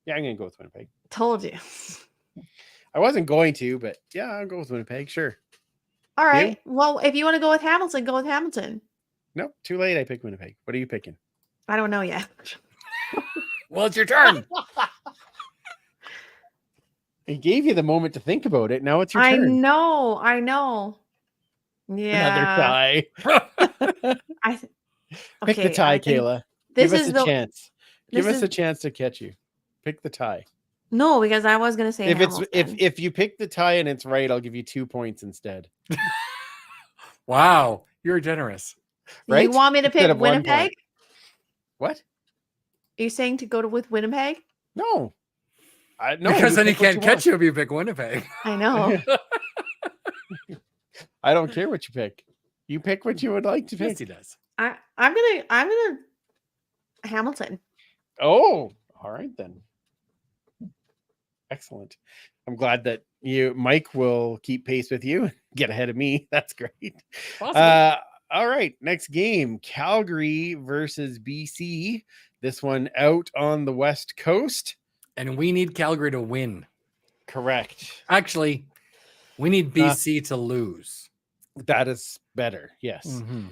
Yeah, I'm gonna go with Winnipeg. Told you. I wasn't going to, but yeah, I'll go with Winnipeg. Sure. All right. You? Well, if you want to go with Hamilton, go with Hamilton. Nope, too late. I picked Winnipeg. What are you picking? I don't know yet. Well, it's your turn. I gave you the moment to think about it. Now it's your turn. I know. Yeah. Another tie. Pick the tie, Kayla. Give us a chance. Give us a chance to catch you. Pick the tie. No, because I was gonna say if you pick the tie and it's right, I'll give you 2 points instead. Wow, you're generous. Right? You want me to pick Winnipeg? What? Are you saying to go with Winnipeg? No. No, because then he can't catch you if you pick Winnipeg. I know. I don't care what you pick. You pick what you would like to pick. Yes, he does. I'm gonna Hamilton. Oh, all right then. Excellent. I'm glad that Mike will keep pace with you, get ahead of me. That's great. Awesome. All right, next game, Calgary versus BC. This one out on the West Coast. And we need Calgary to win. Correct. Actually, we need BC to lose. That is better. Yes. Mm-hmm.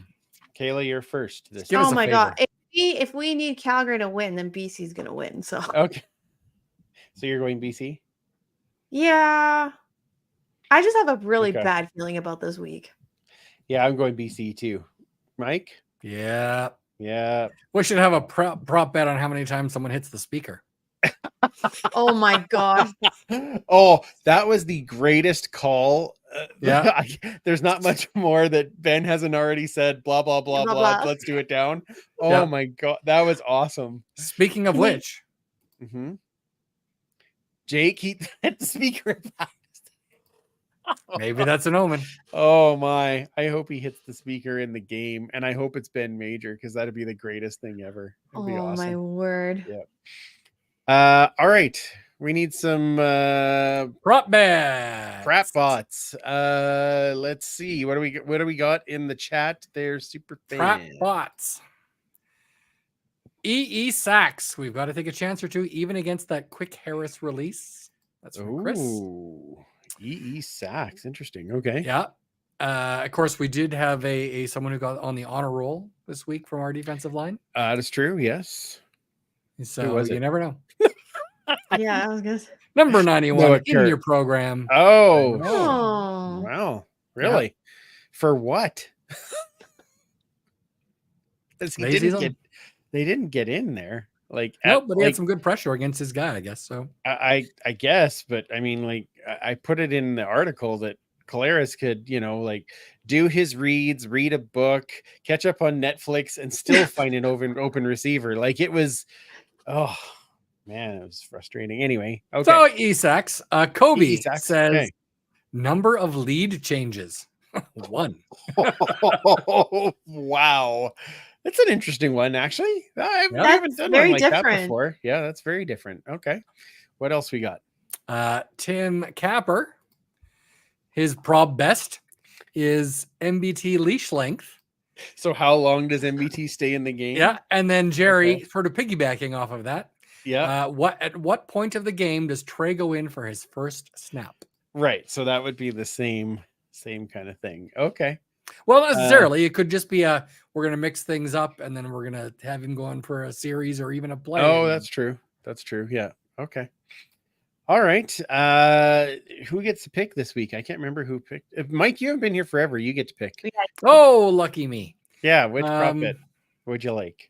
Kayla, you're first. Oh my God. If we need Calgary to win, then BC's going to win. So okay. So you're going BC? Yeah. I just have a really bad feeling about this week. Yeah, I'm going BC too. Mike? Yeah. Yeah. We should have a prop bet on how many times someone hits the speaker. Oh my God. Oh, that was the greatest call. Yeah. There's not much more that Ben hasn't already said. Blah, blah, blah, blah. Let's do it down. Oh my God. That was awesome. Speaking of which. Mm-hmm. Jake, he hit the speaker. Maybe that's an omen. Oh my. I hope he hits the speaker in the game. And I hope it's Ben Major because that'd be the greatest thing ever. It'd be awesome. My word. Yeah. All right. We need some prop bets. Crap bots. Let's see. What do we got in the chat there, super fan? Crap bots. EE Sachs. We've got to take a chance or two, even against that quick Harris release. That's from Chris. EE Sachs. Interesting. Okay. Yeah. Of course, we did have someone who got on the honor roll this week from our defensive line. That is true. Yes. So you never know. Yeah, I was gonna say. Number 91 in your program. Oh. Wow. Really? Yeah. For what? They didn't get in there. Like nope, but he had some good pressure against his guy, I guess. So I guess, but I mean, like I put it in the article that Collaros could, do his reads, read a book, catch up on Netflix, and still find an open receiver. Like it was, oh man, it was frustrating. Anyway, okay. So Esaks, Kobe says number of lead changes. 1. Oh, wow. That's an interesting one, actually. I Yeah. haven't That's done very one like that different. before. Yeah, that's very different. Okay. What else we got? Tim Capper, his prob best is MBT leash length. So how long does MBT stay in the game? Yeah, and then Jerry, Okay. sort of piggybacking off of that. Yeah. At what point of the game does Trey go in for his first snap? Right. So that would be the same kind of thing. Okay. Well, not necessarily. It could just be we're going to mix things up, and then we're going to have him going for a series or even a play. Oh, that's true. That's true. Yeah. Okay. All right. Who gets to pick this week? I can't remember who picked. Mike, you haven't been here forever. You get to pick. Oh, lucky me. Yeah. Which prop bet would you like?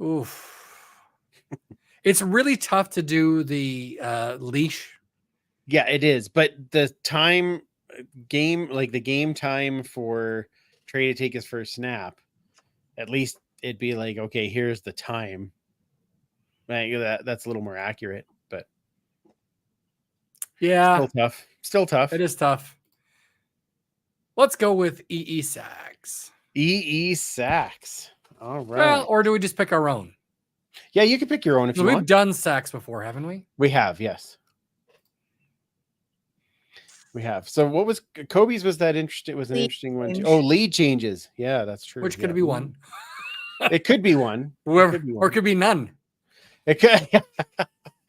Oof. It's really tough to do the leash. Yeah, it is. But the time game, like the game time for Trey to take his first snap, at least it'd be like, okay, here's the time. Right, that's a little more accurate, but Yeah, still tough. Still tough. it is tough. Let's go with EE Sacks. EE Sacks. All right. Well, or do we just pick our own? Yeah, you can pick your own if you We've want. done sacks before, haven't we? We have, yes. We have. So what was Kobe's was that interesting? Was an Lead interesting one too. change. Oh, lead changes. Yeah, that's true. Which could yeah. be one. It could be one. Whoever, It could be or one. it could be none. It could. It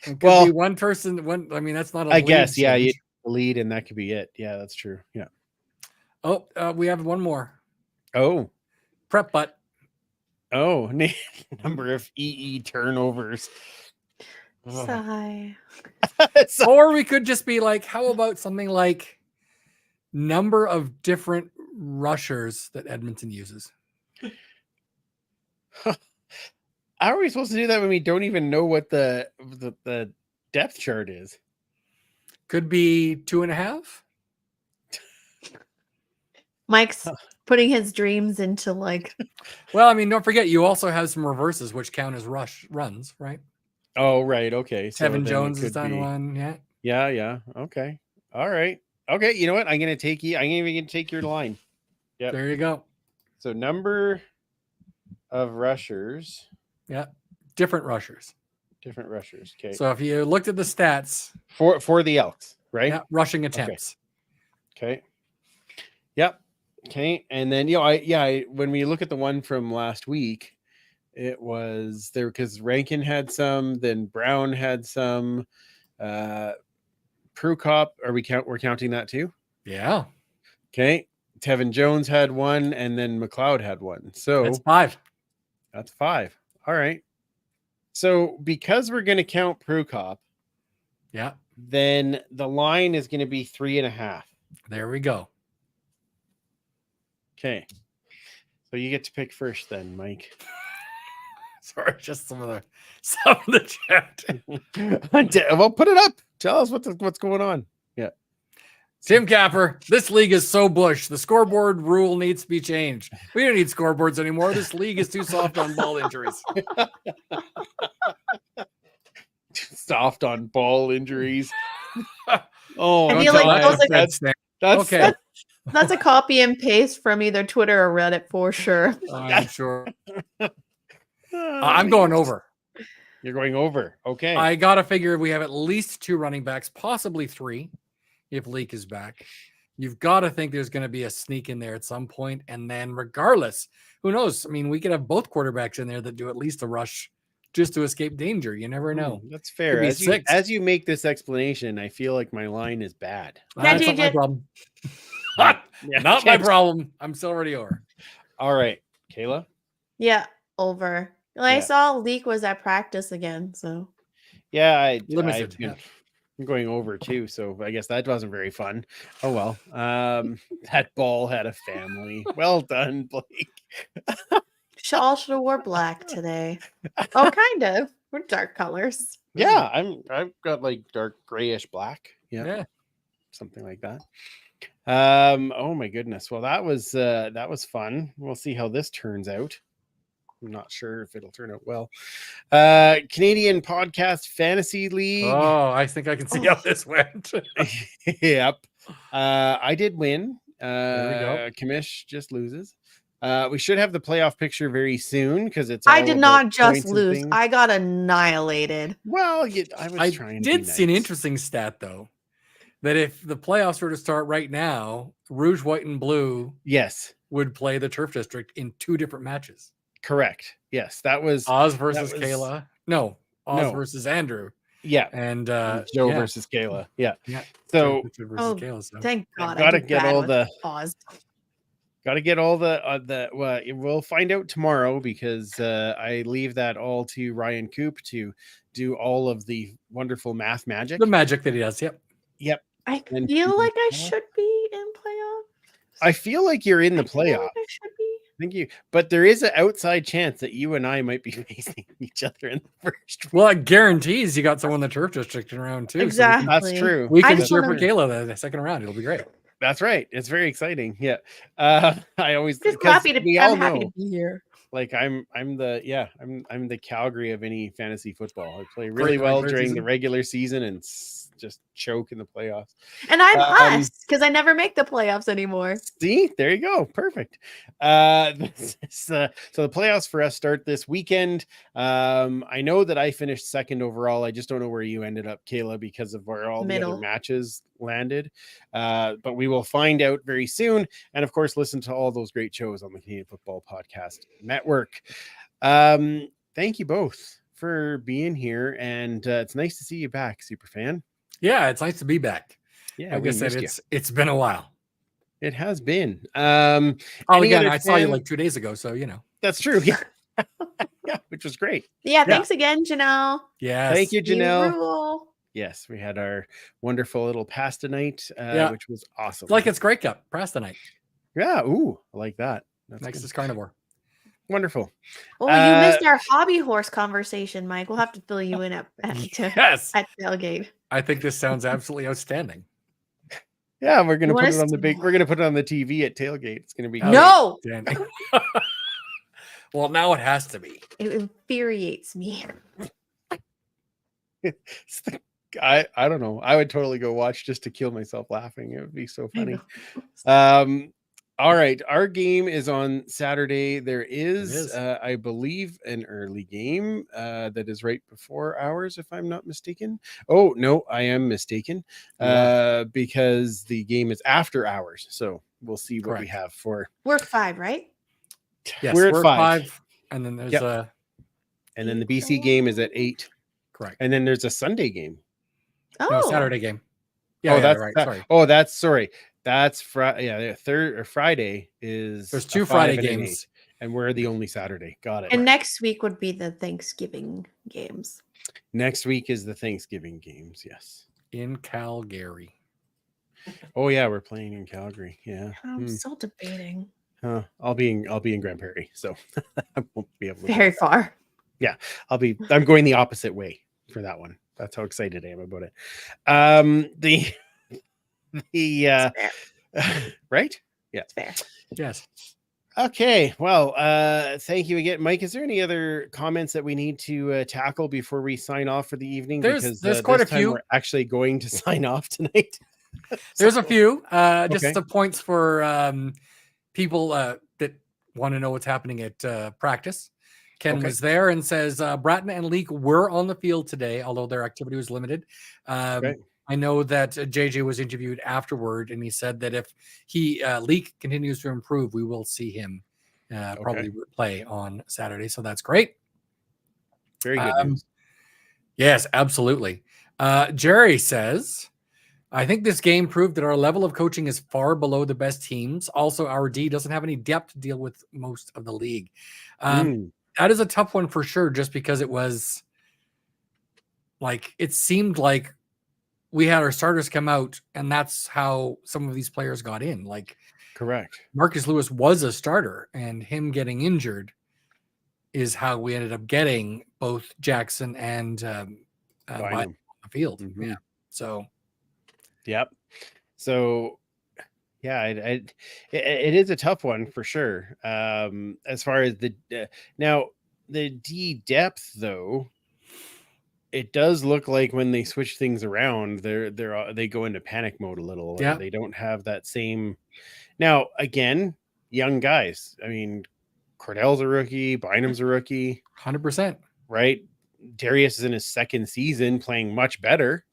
could Well, be one person. One. I mean, that's not a I lead guess. Yeah, you change. lead, and that could be it. Yeah, that's true. Yeah. Oh, we have one more. Oh. Prep butt. Oh, number of EE turnovers. Ugh. Sigh. So- Or we could just be like, how about something like number of different rushers that Edmonton uses? How are we supposed to do that when we don't even know what the depth chart is? Could be 2.5. Mike's putting his dreams into like Well, I mean, don't forget you also have some reverses which count as runs, right? Oh, right. Okay. So Tevin then it Jones has could done be- one. Yeah. Yeah. Yeah. Okay. All right. Okay. You know what? I'm gonna take you. I'm even gonna take your line. Yep. There you go. So number of rushers, Yeah. Different rushers. different rushers. Okay. So if you looked at the stats, For the Elks, right? yeah, rushing attempts. Okay. Yep. Okay. And then when we look at the one from last week, it was there because Rankin had some, then Brown had some. Prukop, we're counting that too? Yeah. Okay. Tevin Jones had one, and then McLeod had one. So That's 5. that's 5. All right. So because we're going to count Prukop, Yeah. then the line is going to be 3.5. There we go. Okay. So you get to pick first then, Mike. Sorry, just some of the chat. Well, put it up. Tell us what's going on. Yeah. Tim Capper, this league is so bush. The scoreboard rule needs to be changed. We don't need scoreboards anymore. This league is too soft on ball injuries. Soft on ball injuries. Oh, I feel like God. those are- that's Okay. that's a copy and paste from either Twitter or Reddit for sure. I'm sure. I'm going over. You're going over. Okay. I got to figure we have at least 2 running backs, possibly 3 if Leak is back. You've got to think there's going to be a sneak in there at some point. And then regardless, who knows? I mean, we could have both quarterbacks in there that do at least a rush just to escape danger. You never know. That's fair. be As you, 6. as you make this explanation, I feel like my line is bad. That's not change my it. problem. Yeah, Not my can't- problem. I'm still already over. All right. Kayla? Yeah, over. I Yeah. saw Leak was at practice again, so Yeah, Limited, yeah. I'm going over too, so I guess that wasn't very fun. Oh well. That ball had a family. Well done, Blake. Shaw should have wore black today. Oh, kind of. We're dark colors. Yeah, I've got like dark grayish black. Yeah. Something like that. Oh my goodness. Well, that was fun. We'll see how this turns out. I'm not sure if it'll turn out well. Canadian Podcast Fantasy League. Oh, I think I can see how this went. Yep. I did win. There we go. Kamish just loses. We should have the playoff picture very soon because it's. I all did about not just points and lose. things. I got annihilated. Well, I was I trying to be did see an nice. interesting stat though, that if the playoffs were to start right now, Rouge, White, and Blue Yes, would play the Turf District in 2 different matches. correct. Yes, that was Oz versus was- Kayla. No, Oz No. versus Andrew. Yeah, And Joe versus Kayla. Yeah. Yeah. So versus Oh, Kayla. So. thank I've God. gotta I did get bad all with the- Oz. got to get all the. Well, we'll find out tomorrow because I leave that all to Ryan Coop to do all of the wonderful math magic. The magic that he does. Yep. Yep. I And- feel like I should be in playoffs. I feel like you're in the I feel playoff. like I should be. Thank you. But there is an outside chance that you and I might be facing each other in the first. Well, it guarantees you got someone in the Turf District in round 2. Exactly. That's true. We I can just cheer for wanna- Kayla the second round. It'll be great. That's right. It's very exciting. Yeah. I always Just 'cause happy to we I'm all happy know to be here. like I'm the Calgary of any fantasy football. I play really Great well regular during the season. regular season and just choke in the playoffs. And I'm Um, us because I never make the playoffs anymore. See, there you go. Perfect. So the playoffs for us start this weekend. I know that I finished second overall. I just don't know where you ended up, Kayla, because of where all the Middle. other matches landed. But we will find out very soon. And of course, listen to all those great shows on the Canadian Football Podcast Network. Thank you both for being here. And it's nice to see you back, Superfan. Yeah, it's nice to be back. Yeah, Like we I said, missed you. it's been a while. It has been. Oh, Any again, other I saw you fan- like 2 days ago, so you know. That's true. Yeah. Yeah, which was great. Yeah, thanks again, Janelle. Yes. Thank you, Janelle. You rule. Yes, we had our wonderful little pasta night, Yeah. which was awesome. Like it's Grey Cup, Prasta night. Yeah, ooh, I like that. That's Next good. is Carnivore. Wonderful. Oh, you missed our hobby horse conversation, Mike. We'll have to fill you in at Yes. tailgate. I think this sounds absolutely outstanding. Yeah, we're gonna You put wanna it on the s- big. We're gonna put it on the TV at tailgate. It's gonna be Oh, great. No, Outstanding. Well, now it has to be. it infuriates me. I don't know. I would totally go watch just to kill myself laughing. It would be so I funny. know. All right, our game is on Saturday. There is, is. I believe, an early game that is right before ours, if I'm not mistaken. Oh no, I am mistaken, because the game is after ours. So we'll see what we Correct. have for. We're 5, right? Yes, We're at 5. and then there's Yep. a And then the BC game is at 8, correct. and then there's a Sunday game. Oh, No, Saturday game. Yeah, oh, yeah, that's right. that- Sorry. Oh, that's sorry. That's Friday. Yeah, third or Friday is. There's a 2 5 Friday and an games. 8, and we're the only Saturday. Got it. And next week would be the Thanksgiving games. Next week is the Thanksgiving games. Yes. in Calgary. Oh yeah, we're playing in Calgary. Yeah. I'm still debating. I'll be in Grand Prairie, so I won't be able to. Very far. I'm going the opposite way for that one. That's how excited I am about it. The Fair. right? It's fair. Yes. Okay. Well, thank you again, Mike. Is there any other comments that we need to tackle before we sign off for the evening? There's quite this a time few. We're actually going to sign off tonight. There's a few. Just Okay. the points for people that want to know what's happening at practice. Ken Okay. was there and says Bratton and Leak were on the field today, although their activity was limited. Okay. I know that JJ was interviewed afterward, and he said that if Leak continues to improve, we will see him probably play on Saturday. So that's great. Very good news. Yes, absolutely. Jerry says, I think this game proved that our level of coaching is far below the best teams. Also, our D doesn't have any depth to deal with most of the league. That is a tough one for sure, just because it was like, it seemed like we had our starters come out, and that's how some of these players got in. Like, Correct. Marcus Lewis was a starter, and him getting injured is how we ended up getting both Jackson and Bynum on the field. Mhm. Yeah. So, Yep. So, yeah, it is a tough one for sure. As far as now the D depth though, it does look like when they switch things around, they go into panic mode a little. Yeah. They don't have that same. Now again, young guys. I mean, Cordell's a rookie, Bynum's a rookie, 100%. right? Darius is in his second season, playing much better.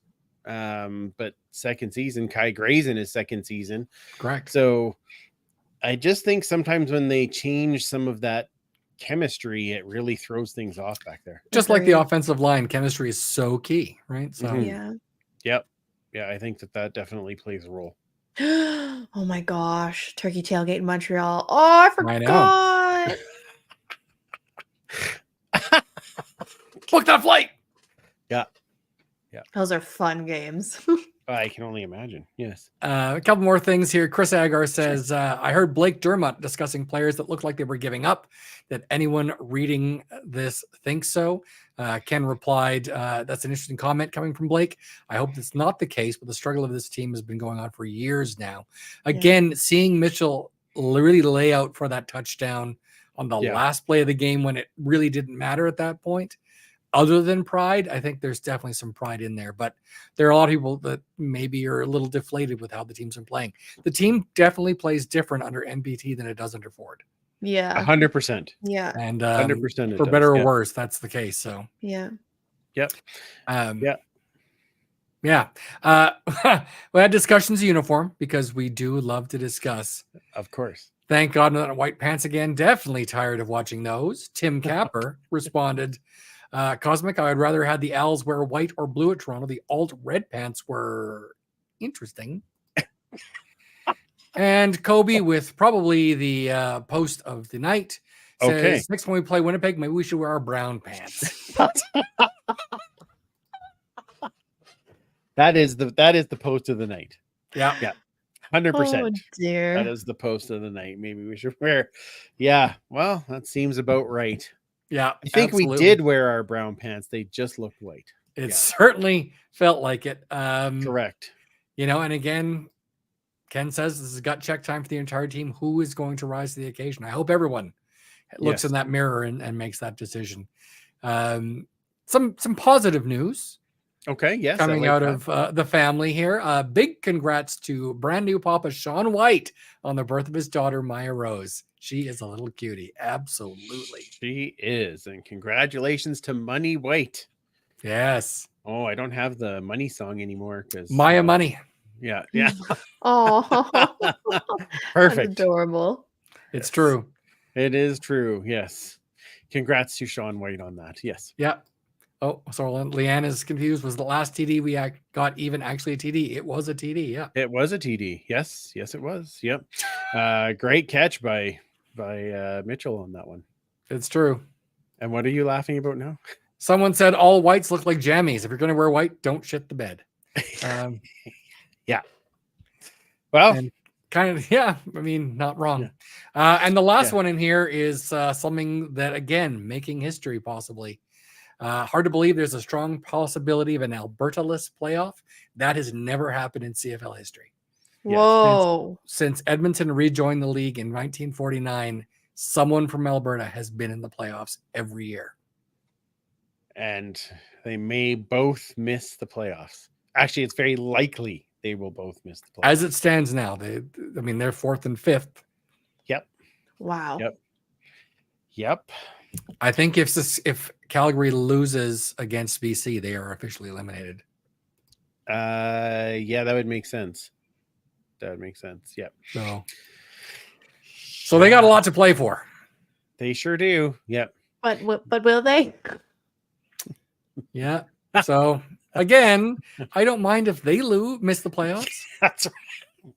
But second season, Kai Gray's in his second season. Correct. So I just think sometimes when they change some of that chemistry, it really throws things off back there. Just like the Agreed. offensive line, chemistry is so key, right? So Mhm. Yeah. Yep. Yeah, I think that definitely plays a role. Oh my gosh. Turkey tailgate in Montreal. Oh, I I forgot. book that flight. Yeah. Those are fun games. I can only imagine. Yes. A couple more things here. Chris Agar says, I heard Blake Dermott discussing players that looked like they were giving up. Did anyone reading this think so? Ken replied, that's an interesting comment coming from Blake. I hope that's not the case, but the struggle of this team has been going on for years now. Again, seeing Mitchell really lay out for that touchdown on the last play of the game when it really didn't matter at that point. Other than pride, I think there's definitely some pride in there, but there are a lot of people that maybe are a little deflated with how the team's been playing. The team definitely plays different under NBT than it does under Ford. Yeah. 100%. Yeah. And 100% for better or worse, that's the case. So Yeah. Yep. Yeah. We had discussions of uniform because we do love to discuss. Of course. Thank God not white pants again. Definitely tired of watching those. Tim Capper responded, Cosmic, I would rather have the Owls wear white or blue at Toronto. The alt red pants were interesting. And Kobe, with probably the post of the night, says, next time we play Winnipeg, maybe we should wear our brown pants. That is the post of the night. Yeah. 100%. Oh dear. That is the post of the night. Maybe we should wear. Yeah. Well, that seems about right. Yeah. I think we did wear our brown pants. They just looked white. It certainly felt like it. Correct. And again, Ken says this is gut check time for the entire team. Who is going to rise to the occasion? I hope everyone looks in that mirror and makes that decision. Some positive news. Okay. Yes. Coming out of the family here. Big congrats to brand new Papa Sean White on the birth of his daughter, Maya Rose. She is a little cutie. Absolutely. She is. And congratulations to Money White. Yes. Oh, I don't have the Money song anymore because Maya Money. Yeah. Oh, Perfect. Adorable. It's true. It is true. Yes. Congrats to Sean White on that. Yes. Yeah. Oh, so Leanne is confused. Was the last TD we got even actually a TD? It was a TD. Yeah. It was a TD. Yes. Yes, it was. Yep. Great catch by Mitchell on that one. It's true. And what are you laughing about now? Someone said all whites look like jammies. If you're going to wear white, don't shit the bed. Yeah. Well, kind of, I mean, not wrong. Yeah. And the last one in here is something that, again, making history possibly. Hard to believe there's a strong possibility of an Alberta-less playoff. That has never happened in CFL history. Whoa. Since Edmonton rejoined the league in 1949, someone from Alberta has been in the playoffs every year. And they may both miss the playoffs. Actually, it's very likely they will both miss the playoffs. As it stands now, they're fourth and fifth. Yep. Wow. Yep. I think if Calgary loses against BC, they are officially eliminated. Yeah, that would make sense. Yep. So they got a lot to play for. They sure do. Yep. But will they? Yeah. So again, I don't mind if they miss the playoffs. That's right.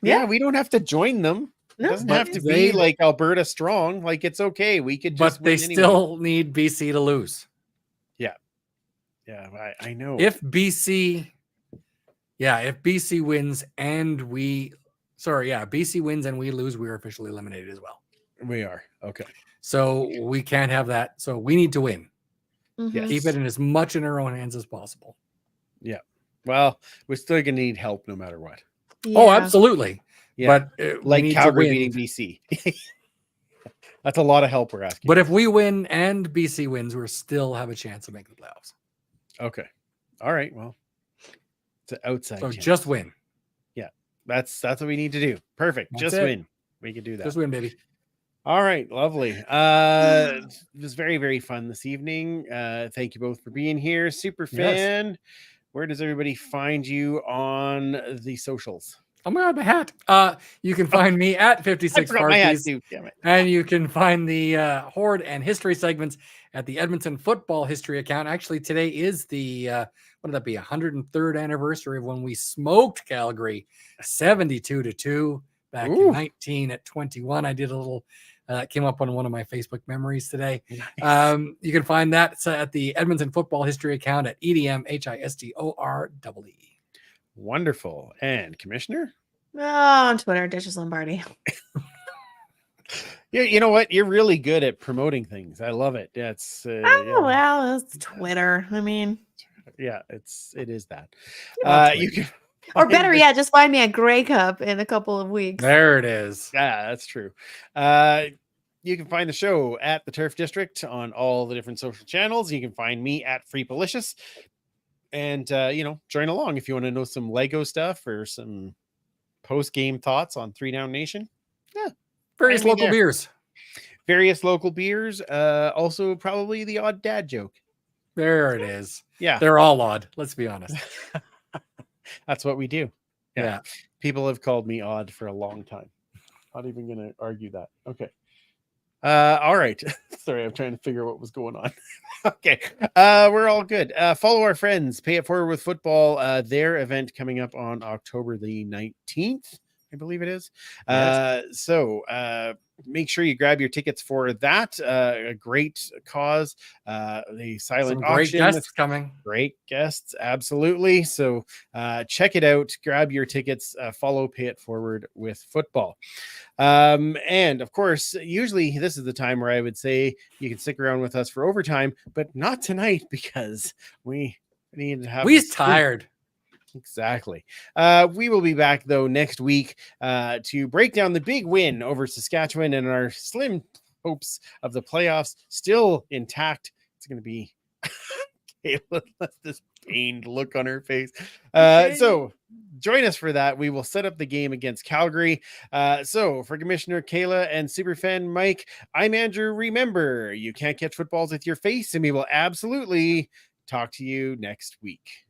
Yeah, we don't have to join them. It doesn't have to be like Alberta strong. Like, it's okay. We could just. But they still need BC to lose. Yeah. Yeah, I know. If BC wins and BC wins and we lose, we're officially eliminated as well. We are. Okay. So we can't have that. So we need to win. Mm-hmm. Keep it in as much in our own hands as possible. Yeah. Well, we're still going to need help no matter what. Yeah. Oh, absolutely. Yeah. But like Calgary beating BC. That's a lot of help we're asking. But if we win and BC wins, we'll still have a chance of making the playoffs. Okay. All right. Well, it's an outside So chance. just win. Yeah. That's what we need to do. Perfect. Just win. We could do that. Just win, baby. All right, lovely. It was very, very fun this evening. Thank you both for being here. Super fan. Where does everybody find you on the socials? Oh my god, my hat. You can find me at 56 Farkeys, too. Damn it. and you can find the Horde and History segments at the Edmonton Football History account. Actually, today is the what would that be? 103rd anniversary of when we smoked Calgary 72-2 back in 1921. I did a little came up on one of my Facebook memories today. Nice. You can find that at the Edmonton Football History account at EDMHISTORE. Wonderful. And Commissioner? Oh, on Twitter, Dishes Lombardi. Yeah, you know what? You're really good at promoting things. I love it. That's Well, it's Twitter. I mean, yeah, it is that. You can, or better yet, just find me at Grey Cup in a couple of weeks. There it is. Yeah, that's true. You can find the show at the Turf District on all the different social channels. You can find me at Freepalicious. And join along if you want to know some Lego stuff or some post-game thoughts on 3 Down Nation. Yeah. Various local beers. Various local beers. Also probably the odd dad joke. There it is. Yeah. They're all odd. Let's be honest. That's what we do. Yeah. People have called me odd for a long time. Not even going to argue that. Okay. All right. Sorry, I'm trying to figure out what was going on. Okay. We're all good. Follow our friends, Pay It Forward with Football, their event coming up on October the 19th, I believe it is. So make sure you grab your tickets for that. A great cause. The silent Some great auction. guests coming. Great guests, absolutely. So check it out. Grab your tickets. Follow Pay It Forward with Football. And of course, usually this is the time where I would say you can stick around with us for overtime, but not tonight because we need to have. We's tired. Exactly. We will be back though next week to break down the big win over Saskatchewan and our slim hopes of the playoffs still intact. It's going to be Kayla left this pained look on her face. So join us for that. We will set up the game against Calgary. So for Commissioner Kayla and Superfan Mike, I'm Andrew. Remember, you can't catch footballs with your face, and we will absolutely talk to you next week.